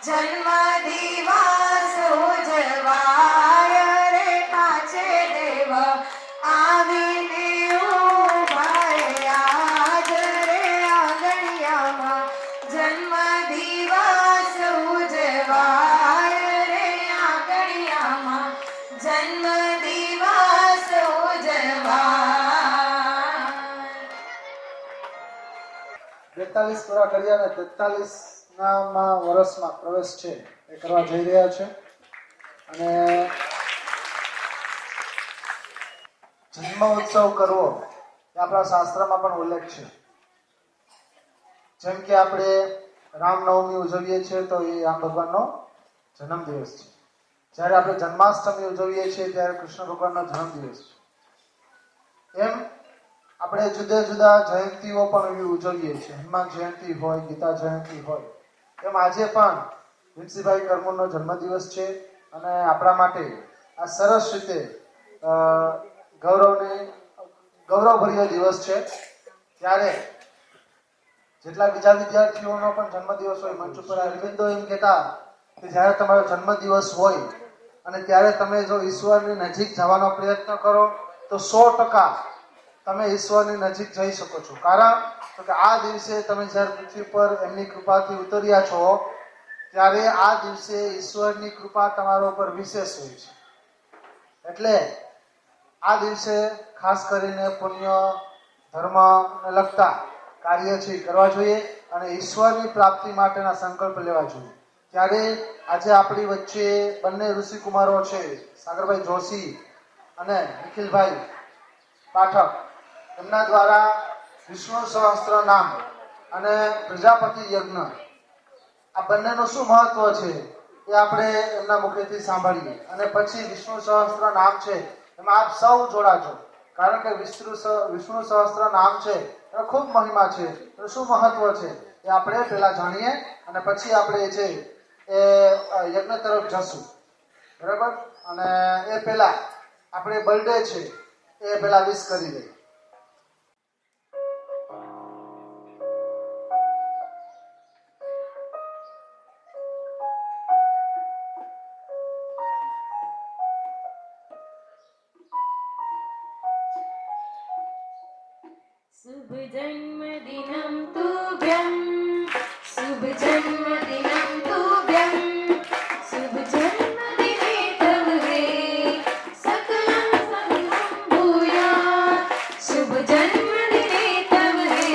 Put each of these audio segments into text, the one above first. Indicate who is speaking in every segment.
Speaker 1: જન્મ દિવસ ઉજવાય રે કાચે દેવ આવીને ઉભારે આજ રે આંગણિયામાં જન્મ દિવસ ઉજવાય રે આંગણિયામાં જન્મ દિવસ ઉજવાય
Speaker 2: 42 પૂરા કર્યા અને 43 વર્ષમાં પ્રવેશ છે એ કરવા જઈ રહ્યા છે અને જન્મ ઉત્સવ કરવો એ આપણા શાસ્ત્રમાં પણ ઉલ્લેખ છે. જેમ કે આપણે રામનવમી ઉજવીએ છીએ તો એ રામ ભગવાનનો જન્મદિવસ છે. જ્યારે આપણે જન્માષ્ટમી ઉજવીએ છીએ ત્યારે કૃષ્ણ ભગવાનનો જન્મદિવસ છે. એમ આપણે જુદા જુદા જયંતીઓ પણ ઉજવીએ છીએ. હનુમાન જયંતી હોય, ગીતા જયંતી હોય, એમ આજે પણ વિનસીભાઈ કરમુરનો જન્મદિવસ છે અને આપણા માટે આ સરસ રીતે ગૌરવભર્યો દિવસ છે. ત્યારે જેટલા બીજા વિદ્યાર્થીઓનો પણ જન્મદિવસ હોય, મંચ ઉપર અરવિંદો એમ કહેતા કે જ્યારે તમારો જન્મદિવસ હોય અને ત્યારે તમે જો ઈશ્વરની નજીક જવાનો પ્રયત્ન કરો તો 100% તમે ઈશ્વરની નજીક જઈ શકો છો. કારણ કે આ દિવસે તમે જ્યારે પૃથ્વી પર એમની કૃપાથી ઉતર્યા છો ત્યારે આ દિવસે ઈશ્વરની કૃપા તમારા ઉપર વિશેષ હોય છે. એટલે આ દિવસે ખાસ કરીને પુણ્ય ધર્મને લગતા કાર્ય છે કરવા જોઈએ અને ઈશ્વરની પ્રાપ્તિ માટેના સંકલ્પ લેવા જોઈએ. ત્યારે આજે આપણી વચ્ચે બંને ઋષિકુમારો છે, સાગરભાઈ જોશી અને નિખિલભાઈ પાઠક, એમના દ્વારા વિષ્ણુ સહસ્ત્ર નામ અને પ્રજાપતિ યજ્ઞ આ બંનેનું શું મહત્વ છે એ આપણે એમના મુખેથી સાંભળીએ અને પછી વિષ્ણુ સહસ્ત્ર નામ છે એમાં આપ સૌ જોડાજો. કારણ કે વિષ્ણુ સહસ્ત્ર નામ છે એનો ખૂબ મહિમા છે, એનું શું મહત્વ છે એ આપણે પહેલા જાણીએ અને પછી આપણે છે એ યજ્ઞ તરફ જશું. બરાબર? અને એ પહેલા આપણે બર્થડે છે એ પહેલા વિશ કરી દઈએ.
Speaker 1: शुभ जन्मदिनं तुभ्यं, शुभ जन्मदिनं तुभ्यं, शुभ जन्मदिने तव रे सकलं सफलं भूयात्. शुभ जन्मदिने तव रे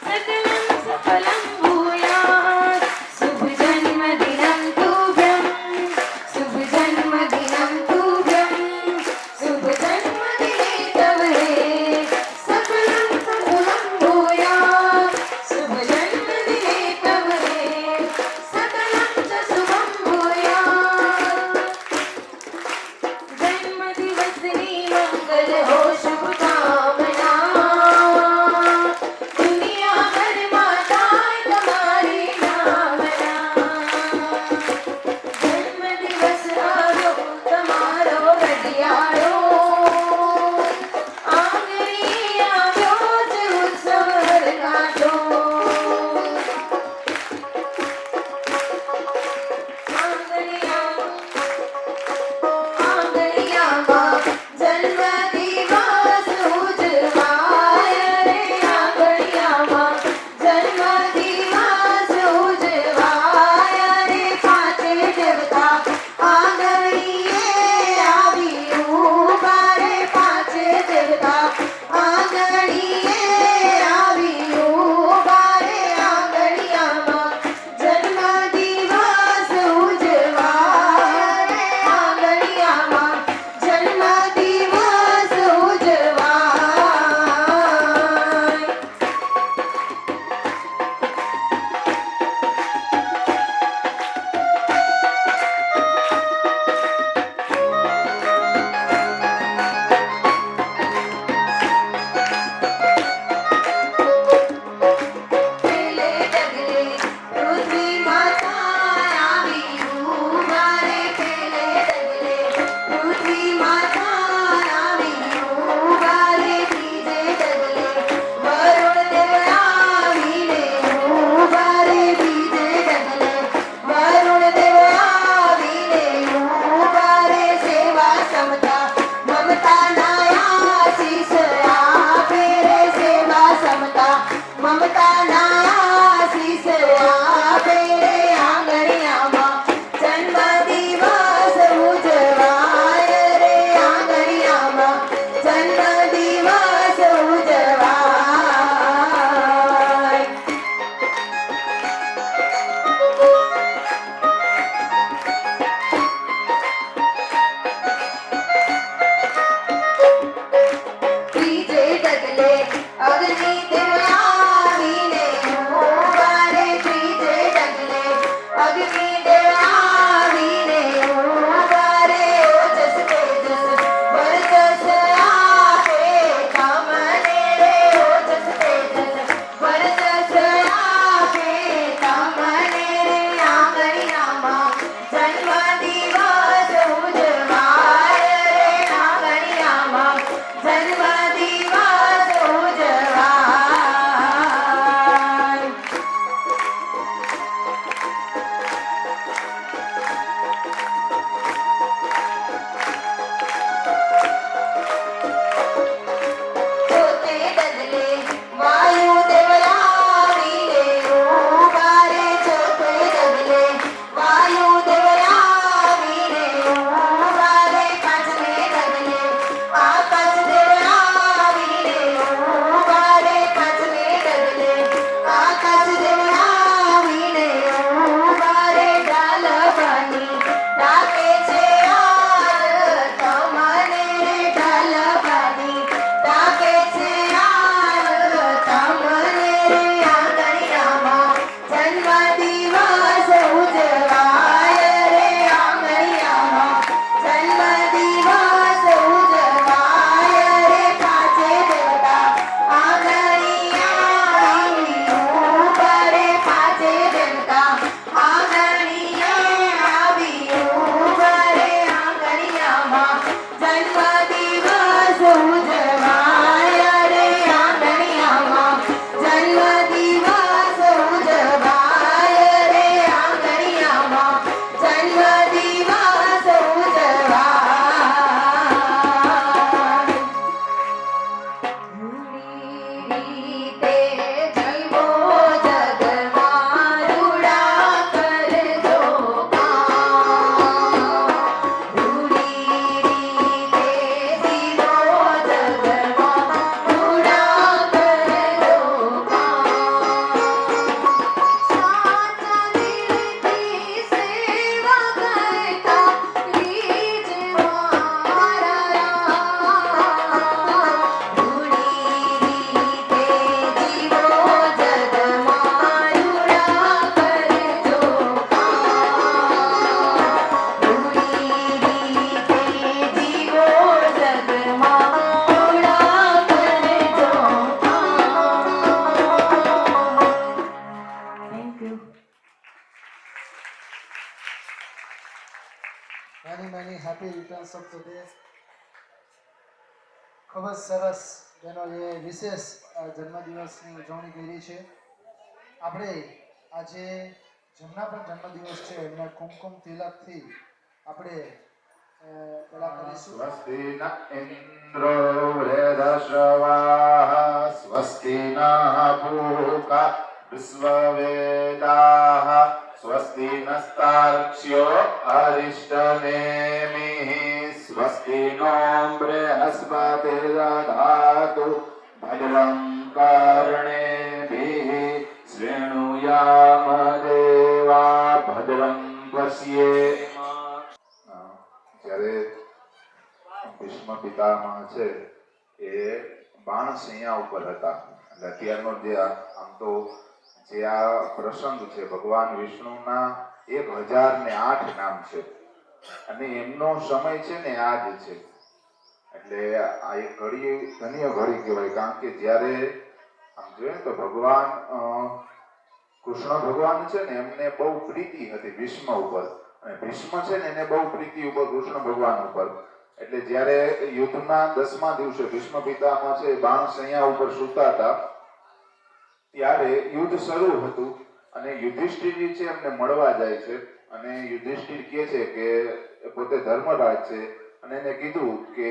Speaker 1: सकलं सफलं भूयात्. शुभ जन्मदिनं तुभ्यं, शुभ जन्मदिनं तुभ्यं, शुभ जन्मदिने तव रे सकलं सफलं भूयात्. शुभ जन्मदिने तव रे
Speaker 2: શકતો તે ખૂબ જ સરસ તેનો જે વિશેષ જન્મદિવસની ઉજવણી કરી છે. આપણે આજે જેમના પણ જન્મદિવસ છે એમને કુમકુમ તિલકથી આપણે પેલા કરીશું.
Speaker 3: સ્વસ્તિ ન ઇન્દ્રો વૃધશ્રવાઃ સ્વસ્તિ નઃ પૂષા વિશ્વવેદાઃ સ્વસ્તિ નસ્તાર્ક્ષ્યો અરિષ્ટનેમિઃ સ્વસ્તિ નો બૃહસ્પતિર્દધાતુ ભદ્રં કર્ણેભિः શૃણુયામ દેવા ભદ્રં પશ્યેમ. જ્યારે ભીષ્મ પિતામહ છે એ બાણશૈયા ઉપર હતા. એટલે અત્યારનો જે આમ તો જે આ પ્રસંગ છે ભગવાન વિષ્ણુના 1008 નામ છે અને એમનો સમય છે ને આ જ છે. એટલે આ એક ઘડી ધન્ય ઘડી કહેવાય. કારણ કે જ્યારે આમ જોઈએ તો ભગવાન કૃષ્ણ ભગવાન છે ને એમને બહુ પ્રીતિ હતી ભીષ્મ ઉપર અને ભીષ્મ છે ને એને બહુ પ્રીતિ ઉપર કૃષ્ણ ભગવાન ઉપર. એટલે જ્યારે યુદ્ધના 10મા દિવસે ભીષ્મ પિતામહ છે બાણશૈયા ઉપર સૂતા હતા ત્યારે યુદ્ધ શરૂ હતું અને યુધિષ્ઠિર છે એમને મળવા જાય છે અને યુધિષ્ઠિર કહે છે કે પોતે ધર્મરાજ છે અને એને કીધું કે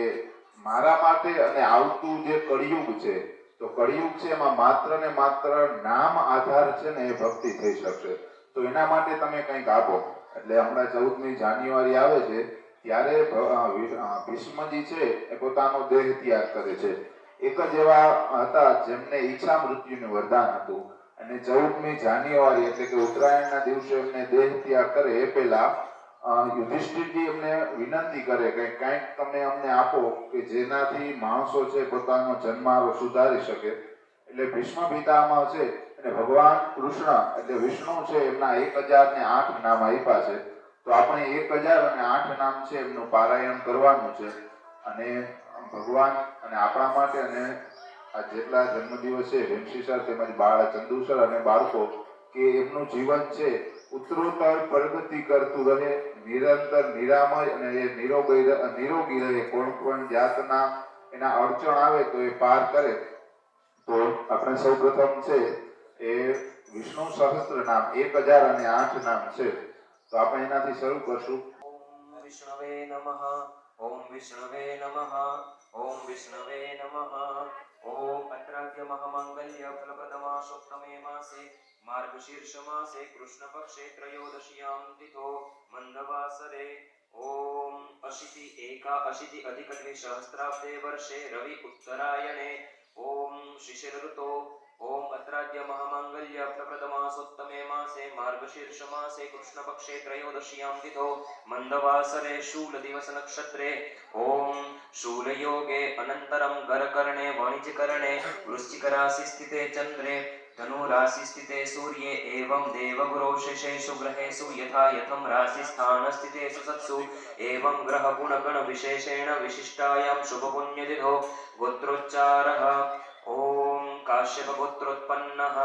Speaker 3: મારા માટે અને આવતું જે કળિયુગ છે તો કળિયુગ છે એમાં માત્ર ને માત્ર નામ આધાર છે ને એ ભક્તિ થઈ શકશે. તો એના માટે તમે કંઈક આપો. એટલે હમણાં 14મી જાન્યુઆરી આવે છે ત્યારે ભીષ્મજી છે એ પોતાનો દેહ ત્યાગ કરે છે. એક જ એવા હતા જેમને ઈચ્છા મૃત્યુનું વરદાન હતું અને 14મી જાન્યુઆરી એટલે કે ઉત્તરાયણના દિવસે એમને દેહ ત્યાગ કરે એ પહેલા યુધિષ્ઠિરજી એમને વિનંતી કરે કે કંઈક તમે અમને આપો કે જેનાથી માણસો છે પોતાનો જન્મારો સુધારી શકે. એટલે ભીષ્મ પિતામહ છે અને ભગવાન કૃષ્ણ એટલે વિષ્ણુ છે એમના 1008 નામ આપ્યા છે. તો આપણે 1008 નામ છે એમનું પારાયણ કરવાનું છે અને ભગવાન અને આપણા માટે અને આ જેટલા જન્મદિવસ છે વેમસી સર તેમજ બાળ ચંદુ સર અને બાળકો કે એમનું જીવન છે ઉત્તરોત્તર પ્રગતિ કરતું રહે, નિરંતર નિરામય અને એ નિરોગી રહે. કોઈ પણ જાતના એના અડચણ આવે તો એ પાર કરે. તો આપણે સૌ પ્રથમ છે એ વિષ્ણુ સહસ્ત્ર નામ 1008 નામ છે તો આપણે એનાથી શરૂ કરશું.
Speaker 4: ઓમ વિષ્ણવે નમઃ. ઓમ વિષ્ણવે નમઃ. ઓમ વિષ્ણવે નમઃ. ઓમ અત્રાદ્ય મહામંગલ્ય ફલપ્રદમા સપ્તમે માસે માર્ગશીર્ષ માસે કૃષ્ણ પક્ષે ત્રયોદશીયામ તિથો મંદવાસરે ઓમ અશિતિ અધિક દ્વિસહસ્રાબ્દે વર્ષે રવિ ઉત્તરાયણે ઓમ શિશિર ઋતો ઓમ અત્રાદ્ય મહામંગલ્ય ફલપ્રદમા સપ્તમે માસે માર્ગશીર્ષ માસે કૃષ્ણ પક્ષે ત્રયોદશીયામ તિથો મંદવાસરે શૂલ દિવસ નક્ષત્રે ઓમ શૂલ યોગે અનંતરમ ગરકર્ણે વાણિજ્યકર્ણે વૃશ્ચિક રાશિ સ્થિતે ચંદ્રે ધनु राशि स्थिते सूर्ये एवं देवगुरौ शेषेषु ग्रहेषु यथा यथं राशि स्थान स्थितेषु सत्सु एवं ग्रह गुण गण विशेषेण विशिष्टायां शुभ पुण्यतिथौ गोत्रोच्चारः ओम काश्यप गोत्रोत्पन्नः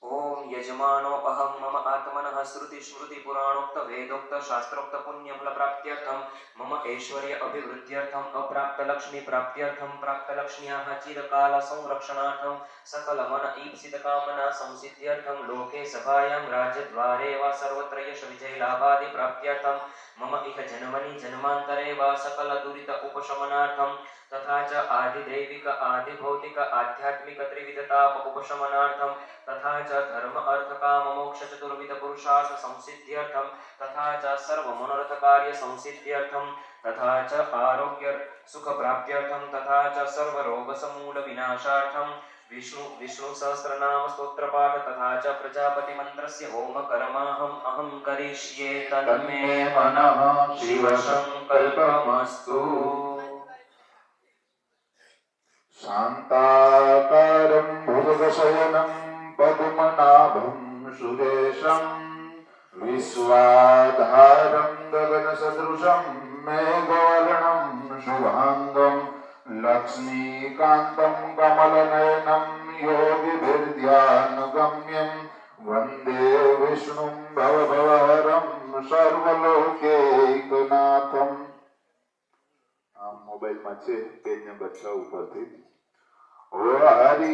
Speaker 4: ओम यजमानो अहम मम आत्मनः श्रुति स्मृति पुराणोक्त वेदोक्त शास्त्रोक्त पुण्य फल प्राप्त्यर्थम मम ऐश्वर्य अभिवृद्ध्यर्थम अप्राप्त लक्ष्मी प्राप्त्यर्थम प्राप्त लक्ष्म्याः चिरकाल संरक्षणार्थम सकल मन ईप्सित कामना संसिद्ध्यर्थम लोके सभायां राज्यद्वारे वा सर्वत्र यश विजय लाभादि प्राप्त्यर्थम मम इह जन्मनि जन्मान्तरे वा सकल दुरित उपशमनार्थम तथा च आदिदैविक आदिभौतिक आध्यात्मिक त्रिविधताप उपशमनार्थम तथा च धर्म अर्थ काम मोक्ष चतुर्विध पुरुषार्थ संसिद्ध्यर्थम तथा च सर्व मनोरथ कार्य संसिद्ध्यर्थम तथा च आरोग्य सुख प्राप्त्यर्थम तथा च सर्व रोग समूल विनाशार्थम विष्णु सहस्रनाम स्तोत्र पाठ तथा च प्रजापति मंत्रस्य होम कर्माहम अहम करिष्ये तन्मे मनः शिव संकल्पमस्तु.
Speaker 3: शान्ताकारं भुजगशयनं पद्मनाभं सुरेशं विश्वाधारं गगनसदृशं मेघवर्णं शुभाङ्गं लक्ष्मीकान्तं कमलनयनं योगिभिर्ध्यानगम्यं વંદે વિષ્ણું ભવભવહરં સર્વલોકૈકનાથમ. આ મોબાઈલમાં છે પેજ નંબર 6 ઉપરથી. ઓ હરિ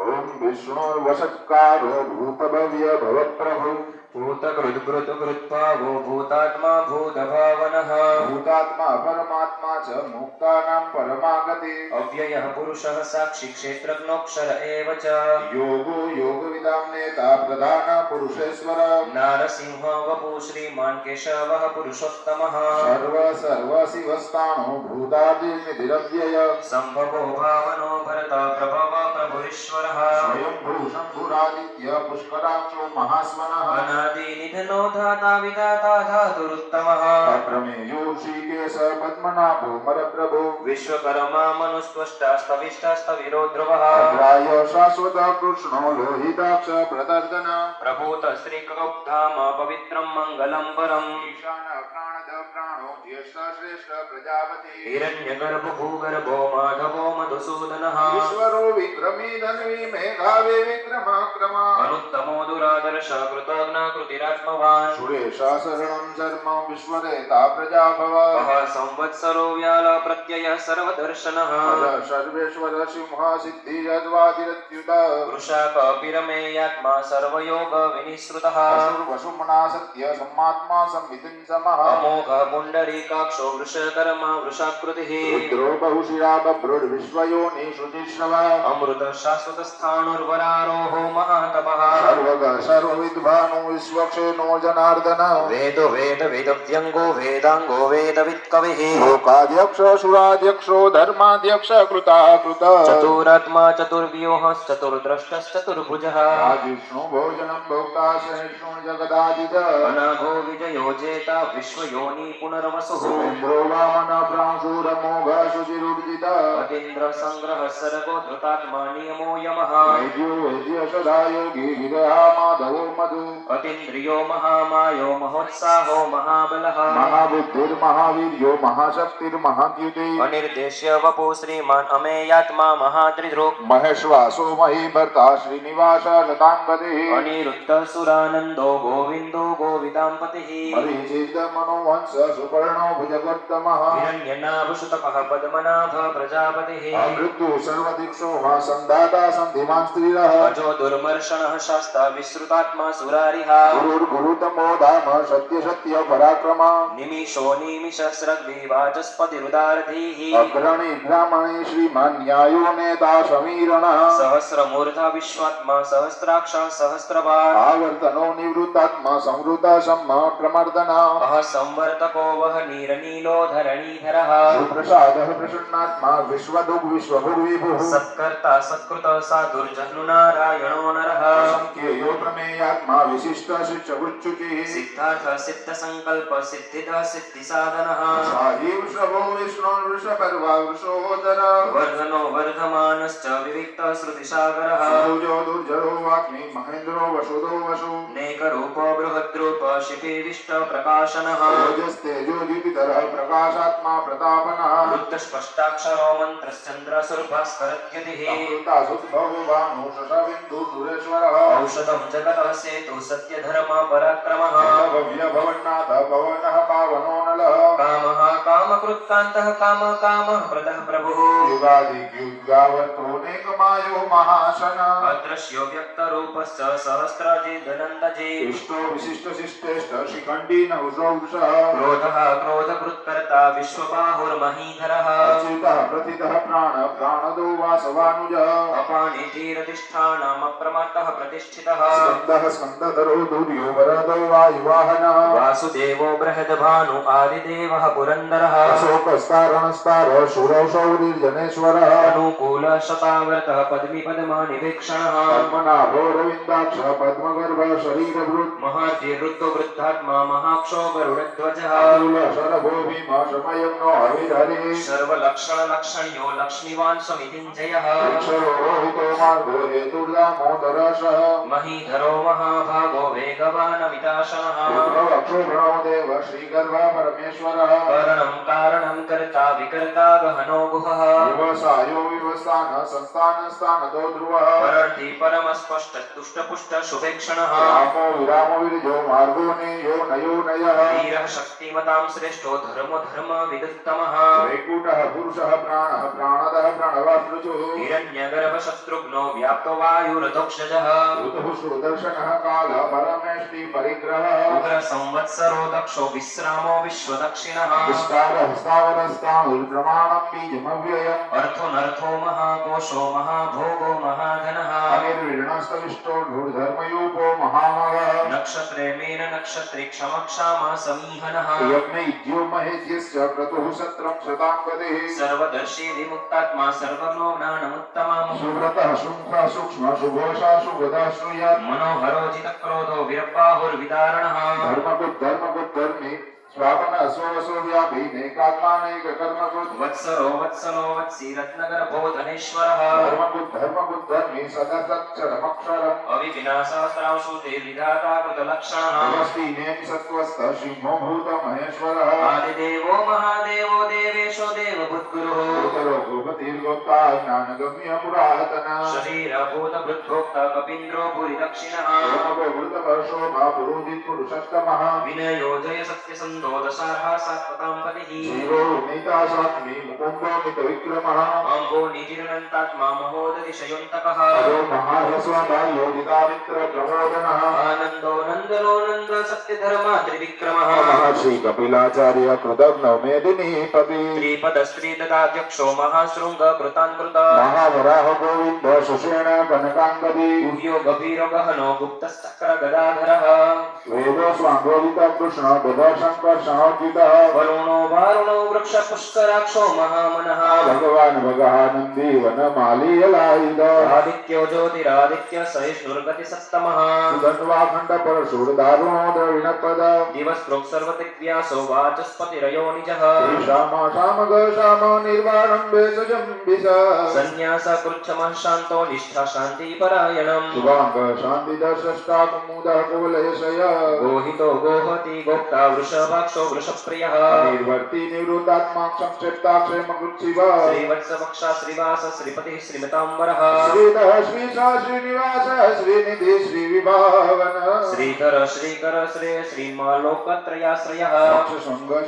Speaker 3: ઓમ વિષ્ણુર્વશત્કારો ભૂતભવ્ય ભવપ્રભુ.
Speaker 4: ભૂતકૃદ્ભૃતકૃત્ભાવો ભૂતાત્મા ભૂતભાવનઃ
Speaker 3: ભૂતાત્મા પરમાત્મા ચ મુક્તાનાં પરમાગતિ.
Speaker 4: અવ્યયઃ પુરુષઃ સાક્ષી ક્ષેત્રજ્ઞોક્ષર એવ ચ
Speaker 3: યોગો યોગવિદાં નેતા પ્રધાન પુરુષેશ્વર.
Speaker 4: નારસિંહ વપુ શ્રીમાન કેશવઃ પુરુષોત્તમઃ
Speaker 3: સર્વ શિવસ્તાણો ભૂતાદિનિધિરવ્યય.
Speaker 4: સંભવો ભાવનો ભરત પ્રભવ પ્રભુરીશ્વરઃ
Speaker 3: સ્વયંભૂ શંભુરાદિત્ય પુષ્કરાક્ષો મહાસ્વનઃ.
Speaker 4: અનાદિ નિધનો ધાતા વિધાતા ધાતુરુત્તમઃ
Speaker 3: અપ્રમેયો શ્રીકેશ પદ્મનાભો મરપ્રભુ.
Speaker 4: વિશ્વકર્મા મનુસ્ત્વષ્ટા સ્થવિષ્ઠા સ્થવિરો ધ્રુવઃ
Speaker 3: અગ્રાય શાશ્વત કૃષ્ણો લોહિતાક્ષ પ્રદર્દન.
Speaker 4: પ્રભૂત શ્રીકરોબ્ધામ પવિત્રમ મંગલમ પરમ
Speaker 3: ઈશાન પ્રાણદ પ્રાણો જ્યેષ્ઠ શ્રેષ્ઠ પ્રજાપતિ.
Speaker 4: હિરણ્યગર્ભ ભૂગર્ભો માધવો મધુસૂદનઃ
Speaker 3: ઈશ્વરો વિક્રમી ધન્વી મેઘાવે વિક્રમ ક્રમ.
Speaker 4: અનુત્તમો દુરાદર્શ કૃતજ્ઞ કૃતિરાત્મવાન
Speaker 3: સુરેશ શરણં ધર્મ વિશ્વરેતા પ્રજાભવ.
Speaker 4: અહ સંવત્સરો વ્યાલ પ્રત્યય સર્વદર્શનઃ
Speaker 3: સર્વેશ્વર સિંહ સિદ્ધિ
Speaker 4: વૃષા કપિરમેયાત્મા સર્વયોગ વિનિસૃતઃ
Speaker 3: વસુમના સત્ય સમાત્મા સંવિતિન સમઃ.
Speaker 4: અમોઘ પુંડરીકાક્ષો વૃષકર્મા વૃષાકૃતિઃ
Speaker 3: રુદ્રો બહુશિરા બભ્રુડ વિશ્વયોનિ શુચિશ્રવ.
Speaker 4: અમૃત શાશ્વત સ્થાણુર્વરારોહો મહાતપઃ
Speaker 3: સર્વગ સર્વવિદ્વાનો વિશ્વક્ષેનો જનાર્દન.
Speaker 4: વેદો વેદ વેદવ્યંગો વેદાંગો વેદવિદ કવિઃ
Speaker 3: લોકાધ્યક્ષ સુરાધ્યક્ષો ધર્માધ્યક્ષ કૃતાકૃત.
Speaker 4: ચતુરાત્મા ચતુર્વ્યુઃ ચતુર્દ્રષ્ટશ્ચતુર્ભુજઃ
Speaker 3: રાજવિષ્ણુ ભોજનં ભોક્તા સહિષ્ણુ જગદાદિજ.
Speaker 4: અનાઘો વિજયો જેતા વિશ્વયોનિ પુનર્વસુઃ
Speaker 3: ઇન્દ્રો વામન પ્રાંશુરમોઘ શુચિરુર્જિત.
Speaker 4: અતીન્દ્ર સંગ્રહ સર્ગો ધૃતાત્મા નિયમો યમઃ
Speaker 3: વૈદ્યો વૈદ્ય સદા યોગી વિરહા માધવો મધુ.
Speaker 4: અતીન્દ્રિયો મહામાયો મહોત્સાહો મહાબલઃ
Speaker 3: મહાબુદ્ધિર્મહાવીર્યો મહાશક્તિર્મહાદ્યુતિ.
Speaker 4: અનિર્દેશ્ય વપુ શ્રીમાન અમેયાત્મા મહાત્રિધ્રુક
Speaker 3: મહેશ્વાસો મહી ભર્તા શ્રીનિવાસ લતાંગતિ.
Speaker 4: અનિરુદ્ધ સુરાનંદો ગોવિંદો ગોવિદાંપતિઃ
Speaker 3: મરીચિદ મનોવંશ સુપર્ણો ભુજગોત્તમઃ.
Speaker 4: હિરણ્યનાભસુતપઃ પદ્મનાભ પ્રજાપતિઃ
Speaker 3: મૃત્યુ સર્વદિક્ષો સંદાતા સંધિમાન સ્ત્રીરઃ.
Speaker 4: અજો દુર્મર્ષણઃ શાસ્તા વિશ્રુતાત્મા સુરારિઃ
Speaker 3: ગુરુર્ગુરુતમો ધામ સત્ય સત્ય પરાક્રમ.
Speaker 4: નિમિષો નિમિષસ્રગ્વી વાચસ્પતિરુદારધીઃ
Speaker 3: અગ્રણી બ્રાહ્મણી શ્રીમાન ન્યાયો નેતા સમીરણ.
Speaker 4: સહસ્રમૂર્ધા વિશ્વાત્મા સહસ્રાક્ષ સહસ્રપાદ
Speaker 3: આવર્તનો નિવૃત્તાત્મા સંવૃતા સમ્મ પ્રમર્દન.
Speaker 4: અહ સંવર્તકો વહ નીરનીલો ધરણીધરઃ
Speaker 3: સુપ્રસાદ પ્રસન્નાત્મા વિશ્વદુગ વિશ્વભુર્વિભુઃ.
Speaker 4: સત્કર્તા સત્કૃત સાધુર્જહ્નુ નારાયણો નરઃ
Speaker 3: સંખ્યેયો પ્રમેયાત્મા વિશિષ્ટ શિક્ષવૃચ્છુચિ.
Speaker 4: સિદ્ધાર્થ સિદ્ધ સંકલ્પ સિદ્ધિદ સિદ્ધિ સાધનઃ
Speaker 3: સાહી વૃષભો વિષ્ણુ વૃષપર્વા વૃષોદર.
Speaker 4: વર્ધનો વર્ધમાનશ્ચ વિવિક્ત શ્રુતિસાગરઃ
Speaker 3: સૌજો દુર્જરો વાગ્મી મહેન્દ્રો વસુદો વસુ.
Speaker 4: નેકરૂપ બૃહદ્રૂપ શિખીવિષ્ટ પ્રકાશનઃ
Speaker 3: ઓજસ્તેજો દ્યુતિધર પ્રકાશાત્મા પ્રતાપનઃ.
Speaker 4: વૃત્તસ્પષ્ટાક્ષરો મંત્રશ્ચંદ્ર સુરભાસ્કરદ્યુતિઃ
Speaker 3: અમૃતા સુદ્ભવો ભાનુ શશબિંદુ સુરેશ્વરઃ.
Speaker 4: ઔષધમ જગતઃ સેતુ સત્યધર્મ પરાક્રમઃ
Speaker 3: ભવ્ય ભવન્નાથ ભવનઃ પાવનો નલઃ.
Speaker 4: કામઃ કામકૃત્કાन्तः કામ કામઃ પ્રદઃ પ્રભુઃ
Speaker 3: યુગાદિક્યુગાવત્રોનેકમાયો મહાશન.
Speaker 4: અદ્રશ્યો વ્યક્તરૂપશ્ચ સહસ્રજિદનन्दજી
Speaker 3: ઇષ્ટો વિશિષ્ટ શિષ્ટેષ્ટ શિખંડી નવસો વૃષઃ.
Speaker 4: ક્રોધઃ ક્રોધકૃત્કર્તા વિશ્વબાહુર્મહીધરઃ
Speaker 3: અચ્યુતઃ પ્રથિતઃ પ્રાણ પ્રાણદો વાસવાનુજ.
Speaker 4: અપાનિધિરતિષ્ઠાનમપ્રમત્તઃ પ્રતિષ્ઠિતઃ
Speaker 3: સ્કંદઃ સ્કંદધરો દુર્યો વરદો વાયુવાહનઃ.
Speaker 4: વાસુદેવો બૃહદભાનુ આદિદેવઃ પુરંદરઃ
Speaker 3: અશોકસ્તારણસ્તાર શૂરો શૌરિર્જનેશ્વરઃ.
Speaker 4: અનુકૂલ શતાવર્તઃ પદ્મી પદ્માનિવેક્ષણઃ
Speaker 3: પદ્મનાભો રવિન્દાક્ષ પદ્મગર્ભ શરીરભૃત.
Speaker 4: મહાર્ષિ રુદ્રો वृद्धात्मा महाक्षो गरुडध्वजः
Speaker 3: शरभो भीमा शमयज्ञो हविर्हरिः
Speaker 4: सर्वलक्षणलक्षण्यो लक्ष्मीवान् स्वमितिञ्जयः
Speaker 3: रोहितो मार्गो हेतुर्दामोदरशः
Speaker 4: महीधरो महाभागो वेगवानमिताशनः
Speaker 3: क्षोभ्रणो देव श्रीगर्भ परमेश्वरः
Speaker 4: करणं कारणं कर्ता विकर्ता गहनो गुहः
Speaker 3: व्यवसायो व्यवस्थान संस्थान स्थानतो ध्रुवः
Speaker 4: परर्ति परमस्पष्ट तुष्टपुष्ट शुभेक्षणः
Speaker 3: रामो विरामो विरजो मार्गो नेयो नयो नयः
Speaker 4: वीरः शक्तिमतां श्रेष्ठो धर्म विदुत्तमः
Speaker 3: वैकुण्ठः पुरुषः प्राणः प्राणदः प्रणवाश्रुचुः
Speaker 4: हिरण्यगर्भशत्रुघ्नो व्याप्तो वायुरथोक्षजः
Speaker 3: सुदर्शनः कालः परमेष्टि परिग्रहः
Speaker 4: उग्रसंवत्सरो दक्षो विश्रामो विश्वदक्षिणः
Speaker 3: विस्तारः स्थावरस्तानुर्प्रमाणं बीजमव्ययम्
Speaker 4: अर्थोनर्थो महाकोशो महाभोगो महाधनः
Speaker 3: अनिर्विण्णस्तविष्टो धर्मयूपो महामगः
Speaker 4: नक्षत्रे मेन नक्षत्रे क्षमक्षामा समीहनः
Speaker 3: यज्ञैद्यो महेज्यश्च क्रतुः सत्रं शतां गतिः
Speaker 4: सर्वदर्शी विमुक्तात्मा सर्वज्ञो ज्ञानमुत्तमम्
Speaker 3: सुव्रतः शुंखः सूक्ष्म सुघोषा सुगदा श्रूयात्
Speaker 4: मनोहरो जितक्रोधो विरबाहुर्विदारणः
Speaker 3: धर्मकृद्धर्मी स्वापन असो व्यापी नैकात्मानैककर्मकृत्
Speaker 4: वत्सरो वत्सी रत्नगर्भो धनेश्वरः
Speaker 3: धर्मकृद्धर्मी सदसच्चरमक्षरम्
Speaker 4: अविविनाशस्त्रांशु ते विधाता कृतलक्षणः
Speaker 3: नमस्तीनेमि सत्त्वस्थ सिंहो भूत महेश्वरः
Speaker 4: आदिदेवो महादेवो देवेशो देवभूद्गुरुः
Speaker 3: उत्तरो भूपतिर्गोप्ता ज्ञानगम्य पुरातन
Speaker 4: शरीरभूतभृद्भोक्ता कपीन्द्रो भूरिदक्षिणः
Speaker 3: वृतवर्षो मा पुरोहित पुरुषोत्तमः
Speaker 4: विनयो जय सत्यसन्धो दशार्हा सात्वतां पतिः
Speaker 3: जीवो नीताशात्मी मुकुन्दो मितविक्रमः
Speaker 4: अम्भो निजीर्णन्तात्मा महोदतिशयोऽन्तकः
Speaker 3: अदो महाह्यस्वदायोगितामित्र प्रमोदनः
Speaker 4: आनन्दो नन्दनो नन्द सत्यधर्मा त्रिविक्रमः
Speaker 3: महर्षि कपिलाचार्य कृतघ्नो मेदिनीपति
Speaker 4: श्रीपदस्त्री ददाध्यक्षो महाशृङ्ग कृतान् कृता
Speaker 3: महावराह गोविन्द सुषेण कनकाङ्गदी
Speaker 4: गुह्यो गभीरो गहनो गुप्तश्चक्र गदाधरः
Speaker 3: वेदो स्वाङ्गोदित कृष्ण गदा शङ्कर्षणोचितः
Speaker 4: वरुणो वारुणो वृक्षपुष्कराक्षो महामनः
Speaker 3: भगवान् भगानन्दी वनमालीयलायुध
Speaker 4: आदित्यो ज्योतिरादित्य सहिष्णुर्गतिसत्तमः
Speaker 3: सुधन्वाखण्ड परशुरदारुणो द्रविणपद
Speaker 4: दिवस्प्रोक् सर्वदिग्व्यासो वाचस्पतिरयो निजः
Speaker 3: शाम निर्वाणं भेषजं विष
Speaker 4: सन्न्यास कृच्छमः शान्तो निष्ठा शान्तिपरायणम्
Speaker 3: शुभाङ्ग शान्तिदर्शष्टा कुमुदः कुवलयशय
Speaker 4: गोहितो गोहति गोप्ता वृषभाक्षो वृषप्रियः
Speaker 3: निर्वर्ति निवृत्तात्मा संक्षिप्ताक्षेमकृच्छिव
Speaker 4: श्रीवत्सवक्षा श्रीवास श्रीपतिः श्रीमताम्बरः
Speaker 3: श्रीधः श्रीशा श्रीनिवास श्रीनिधि श्रीविभावन
Speaker 4: श्रीधर श्रीकर श्रेय श्रीमालोकत्रयाश्रयः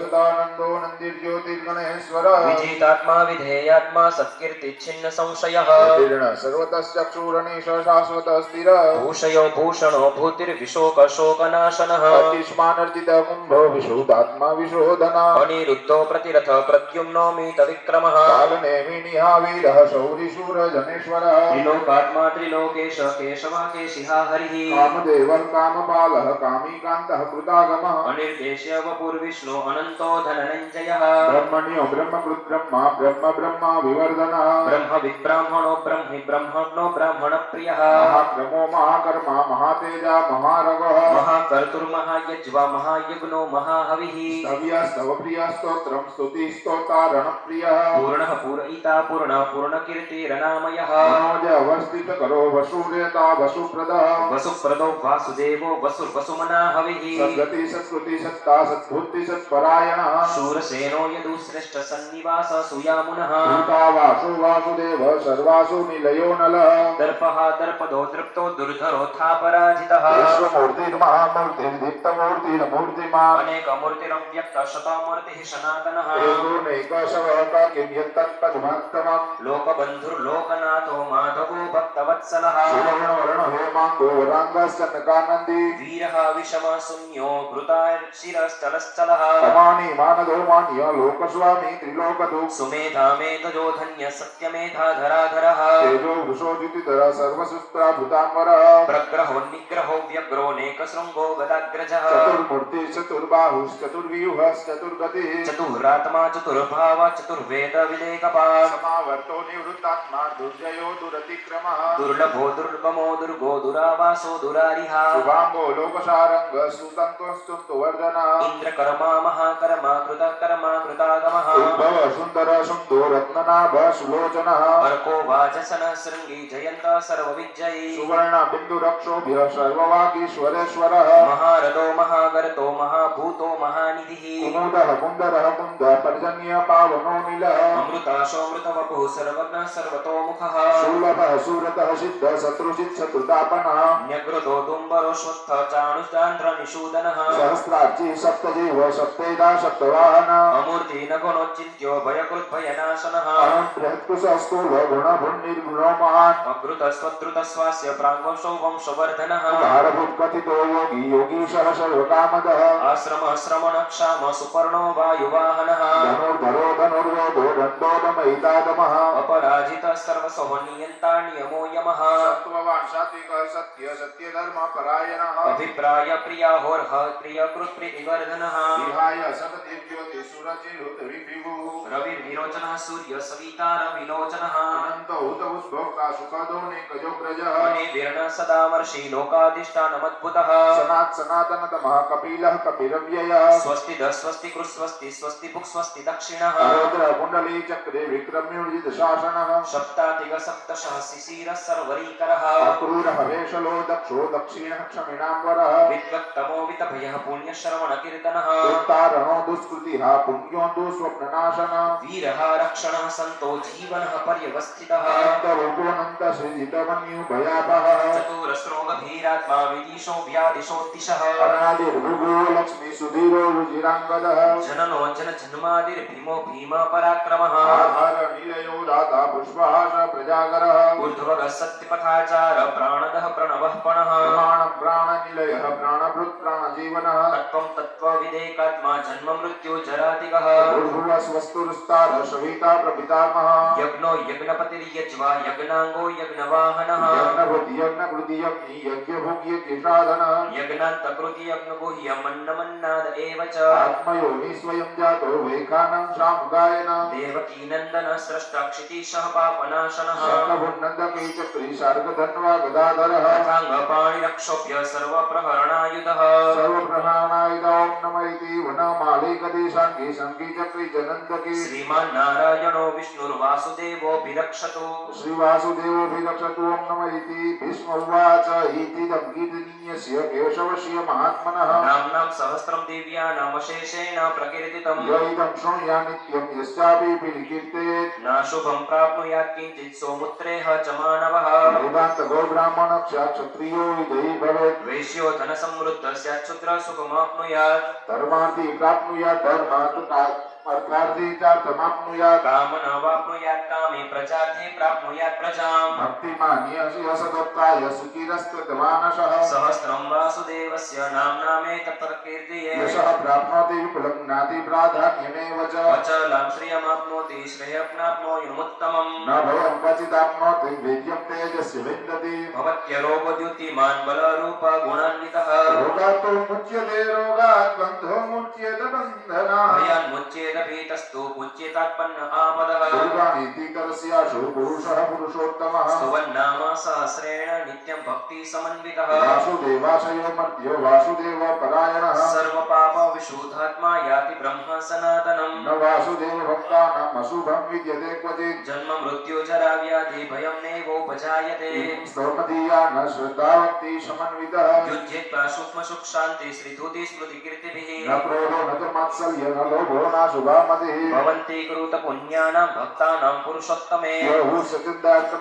Speaker 3: सदानन्दो नन्दिर्ज्योतिर्गणेश्वर
Speaker 4: विजितात्मा विधेयात्मा सत्कीर्तिच्छिन्न संशयः
Speaker 3: तीर्ण सर्वतश्चक्षुरणीश शाश्वत स्थिर
Speaker 4: भूषयो भूषणो भूतिर्विशोकशोकनाशनः
Speaker 3: आयुष्मानर्जित कुम्भ विशोधात्मा विशोधना
Speaker 4: अनिरुद्धो प्रतिरथ प्रद्युम्नो मीतविक्रमः
Speaker 3: कालनेमिनिहा वीरः शौरिशूर जनेश्वरः
Speaker 4: त्रिलोकात्मा त्रिलोकेश केशवः केशिहा हरिः
Speaker 3: कामदेवः कामपालः कामीकान्तः कृतागमः
Speaker 4: अनिर्देश्य वपुर्विष्णु अनन्तो धनञ्जयः
Speaker 3: ब्रह्मण्यो ब्रह्मकृत् ब्रह्मा ब्रह्मा विवर्धनः
Speaker 4: ब्रह्मविद्ब्राह्मणो ब्रह्मि ब्रह्मणो ब्राह्मणप्रियः
Speaker 3: महाक्रमो महाकर्मा महातेजा महारगः
Speaker 4: महाकर्तुर्महायज्वा महायज्ञो महाहविः
Speaker 3: स्तव्यस्तव प्रियस्तोत्रं स्तुतिस्तोतारणप्रियः
Speaker 4: पूर्णः पूरयिता पूर्ण पूर्णकीर्तिरनामयः
Speaker 3: मनोज अवस्थितकरो वसूर्यता वसुप्रदः
Speaker 4: वसुप्रदो वासुदेवो वसुर्वसुमना हविः
Speaker 3: सद्गति सत्कृति सत्ता सद्बुद्धि सत्परायणः
Speaker 4: शूरसेनो यदुश्रेष्ठ सन्निवास सुयामुनः
Speaker 3: भूता वासु वासुदेव सर्वासु निलयो नलः
Speaker 4: दर्पः दर्पदो दृप्तो दुर्धरोऽथापराजितः
Speaker 3: विश्वमूर्तिर्महामूर्तिर्मूर्तिर्मूर्तिमान्
Speaker 4: अनेकमूर्तिरव्यक्त शतमूर्तिः सनातनः
Speaker 3: एकोनैकशवः किं यत्तत्पदमत्तमम्
Speaker 4: लोकबन्धुर्लोकनाथो माधवो भक्तवत्सलः
Speaker 3: सुवर्णवर्ण हेमाङ्गो वराङ्गश्चनकानन्दी
Speaker 4: वीरः विषमः शून्यो घृताशिरश्चलश्चलः
Speaker 3: अमानि मानदो मान्य लोकस्वामी त्रिलोकदो
Speaker 4: सुमेधा मेधजो धन्य सत्यमेधाधराधरः
Speaker 3: तेजो वृषोजितिधर सर्वशस्त्राभूताम्बरः
Speaker 4: प्रग्रहो निग्रहो व्यग्रो नेकशृङ्गो गदाग्रजः चतुराग्रजः
Speaker 3: चतुर्मूर्तिश्चतुर्बाहुश्चतुर्व्यूहश्चतुर्गतिः
Speaker 4: चतुरात्मा चतुर्भाव चतुर्वेद विवेकपात्
Speaker 3: समावर्तो निवृत्तात्मा दुर्जयो दुरतिक्रमः
Speaker 4: दुर्लभो दुर्गमो दुर्गो दुरावासो दुरारिहा
Speaker 3: शुभांगो लोकसारंग सुतंतुस्तुवर्धनः
Speaker 4: इंद्रकर्मा महाकर्मा कृतकर्मा कृतागमः
Speaker 3: उद्भव सुंदर सुंदो रत्ननाभ सुलोचनः
Speaker 4: अर्को वाचसन शृंगी जयंत सर्वविजयी
Speaker 3: सुवर्ण बिंदु रक्षोभ्य सर्ववागीश्वरेश्वरः
Speaker 4: महारथो महागर्तो महाभूतो महानिधिः
Speaker 3: कुमुदः कुंदरः कुंद पर्जन्य पावनो नीलः
Speaker 4: अमृताशोऽमृतवपुः सर्वज्ञः सर्वतोमुखः
Speaker 3: शूलभः सूरतः सिद्ध शत्रुजित् शत्रुतापनः
Speaker 4: न्यग्रतो दुम्बरोऽश्वत्थ चाणुचान्द्र निषूदनः
Speaker 3: सहस्रार्ची सप्तजीव सप्तेदा सप्तवाहन
Speaker 4: अमूर्ति नगुणोच्चिन्त्यो भयकृद्भयनाशनः
Speaker 3: बृहत्कुशस्तूल गुणभुन्निर्गुणो महान्
Speaker 4: अकृतस्वद्रुतस्वास्य प्राङ्वंशो वंशवर्धनः
Speaker 3: भारभूत कथितो योगी योगीशः सर्वकामदः
Speaker 4: आश्रमः श्रमणक्षाम सुपर्णो वायुवाहनः
Speaker 3: धनुर्धरो धनुर्वेदो दण्डोदमयितादमः
Speaker 4: अपराजितः सर्वसः नियन्ता नियमो यमः
Speaker 3: सत्त्ववान् सात्विकः सत्य सत्यधर्म परायणः
Speaker 4: अभिप्राय प्रियाहोर्ह प्रियकृत्प्रीतिवर्धनः
Speaker 3: विहाय सतति ज्योति सुरचिरुतविभुः
Speaker 4: रविर्विरोचनः सूर्य सविता रविलोचनः
Speaker 3: अनन्त उत उद्भोक्ता सुखदो नेकजोग्रजः
Speaker 4: अनिर्विर्ण सदामर्षि लोकाधिष्ठानमद्भुतः
Speaker 3: सनात् सनातनतमः कपिलः कपिरव्ययः
Speaker 4: स्वस्तिदः स्वस्ति कृस्वस्ति स्वस्ति भुक् स्वस्ति दक्षिणः
Speaker 3: रुद्र कुण्डली चक्रे विक्रम्योजित शासनः
Speaker 4: सप्तातिग सप्तशः शिशिरः सर्वरीकरः
Speaker 3: अक्रूरः वेशलो दक्षो दक्षिणः क्षमिणाम्बरः
Speaker 4: विद्वत्तमो वितभयः पुण्यश्रवणकीर्तनः
Speaker 3: उत्तारणो दुष्कृतिः पुण्यो दुःस्वप्ननाशनः
Speaker 4: वीरः रक्षणः सन्तो जीवनः पर्यवस्थितः
Speaker 3: अनन्तरूपोऽनन्त श्रीजितमन्युभयापः
Speaker 4: चतुरस्रो गभीरात्मा विदिशो व्यादिशोत्तिशः
Speaker 3: अनादिर्भृगो लक्ष्मी सुधीरो रुचिराङ्गदः
Speaker 4: जननो जनजन्मादिर्भीमो भीमा पराक्रमः
Speaker 3: आधार निलयो दाता पुष्पहास प्रजागरः
Speaker 4: ऊर्ध्वगः सत्यपथाचार प्राणदः प्रणवः पणः
Speaker 3: प्रमाणं प्राणनिलयः प्राणभृत् प्राणजीवनः
Speaker 4: तत्त्वं तत्त्वविदेकात्मा जन्म मृत्यु जरातिगः
Speaker 3: ऊर्ध्वस्वस्तुरुस्तार सविता प्रपितामहः
Speaker 4: यज्ञो यज्ञपतिर्यज्वा यज्ञाङ्गो यज्ञवाहनः
Speaker 3: यज्ञभूति यज्ञकृति यज्ञी यज्ञभुग् यज्ञसाधनः
Speaker 4: यज्ञान्तकृति यज्ञगुह्यमन्नमन्नाद एव च
Speaker 3: आत्मयोनि स्वयं जातो वैखानं सामुगायन
Speaker 4: देवकीनन्दन स्रष्टा क्षितीशः पापनाशनः
Speaker 3: शङ्खभुन्नन्दकै चक्री शार्गधन्वा गदाधरः
Speaker 4: रथाङ्गपाणिरक्षोभ्य सर्वप्रहरणायुधः
Speaker 3: सर्वप्रणानायुध ॐ नम इति वनमालिकदेशाङ्गी शङ्की चक्री जनन्दकी
Speaker 4: श्रीमान् नारायणो विष्णुर्वासुदेवोऽभिरक्षतु
Speaker 3: श्रीवासुदेवोऽभिरक्षतु ॐ नम इति भीष्म उवाच इतीदं गीतनीयस्य केशवस्य महात्मनः
Speaker 4: नाम्नां सहस्रं दिव्यानामशेषेण प्रकीर्तितम्
Speaker 3: य इदं शृणुयात् नित्यं यश्चापि विकीर्तयेत्
Speaker 4: नाशुभं प्राप्नुयात् किञ्चित् सौमुत्रेह च मानवः
Speaker 3: वेदान्तको ब्राह्मण क्षत्रियो विजयी भवेत्
Speaker 4: वैश्यो धनसमृद्धः स्यात् क्षुद्रः सुखमाप्नुयात्
Speaker 3: धर्मार्थी प्राप्नुयात् धर्मात् अर्थार्थी चार्थमाप्नुयात्
Speaker 4: कामना वाप्नुयात् कामे प्रजार्थे प्राप्नुयात् प्रजाम्
Speaker 3: भक्तिमान्य सतत्ताय सुचिरस्तमानसः
Speaker 4: सहस्रं वासुदेवस्य नाम्नामेतत् प्रकीर्तये
Speaker 3: यशः प्राप्नोति विपुलं नाति प्राधान्यमेव च
Speaker 4: अचलां श्रियमाप्नोति श्रेयप्राप्नोयुमुत्तमम्
Speaker 3: न भयं क्वचिदाप्नोति वीर्यं तेजस्य विन्दति
Speaker 4: भवत्यरोगद्युतिमान् बलरूप गुणान्वितः
Speaker 3: रोगात् मुच्यते रोगात् बन्धो मुच्यते बन्धनाः
Speaker 4: भयान्मुच्येदपीतस्तु मुच्येतात्पन्न आपदः
Speaker 3: दुर्गानीति करस्याशु पुरुषः पुरुषोत्तमः
Speaker 4: स्तुवन्नाम सहस्रेण नित्यं भक्तिसमन्वितः
Speaker 3: वासुदेवाशयो मर्त्यो वासुदेव परायणः
Speaker 4: सर्वपापविशुद्धात्मा याति ब्रह्म सनातनम्
Speaker 3: न वासुदेव भक्तानाम् अशुभं विद्यते क्वचित्
Speaker 4: जन्म मृत्यु जरा व्याधि भयं नैवोपजायते
Speaker 3: स्तोमदीया न श्रद्धा भक्ति समन्वितः
Speaker 4: युध्येत्वा सूक्ष्म सुख शान्ति श्रीधुति स्मृति कीर्तिभिः
Speaker 3: न क्रोधो न च मात्सर्य न लोभो न शुभामतिः
Speaker 4: भवन्ति कृत पुण्यानां भक्तानां पुरुषोत्तमे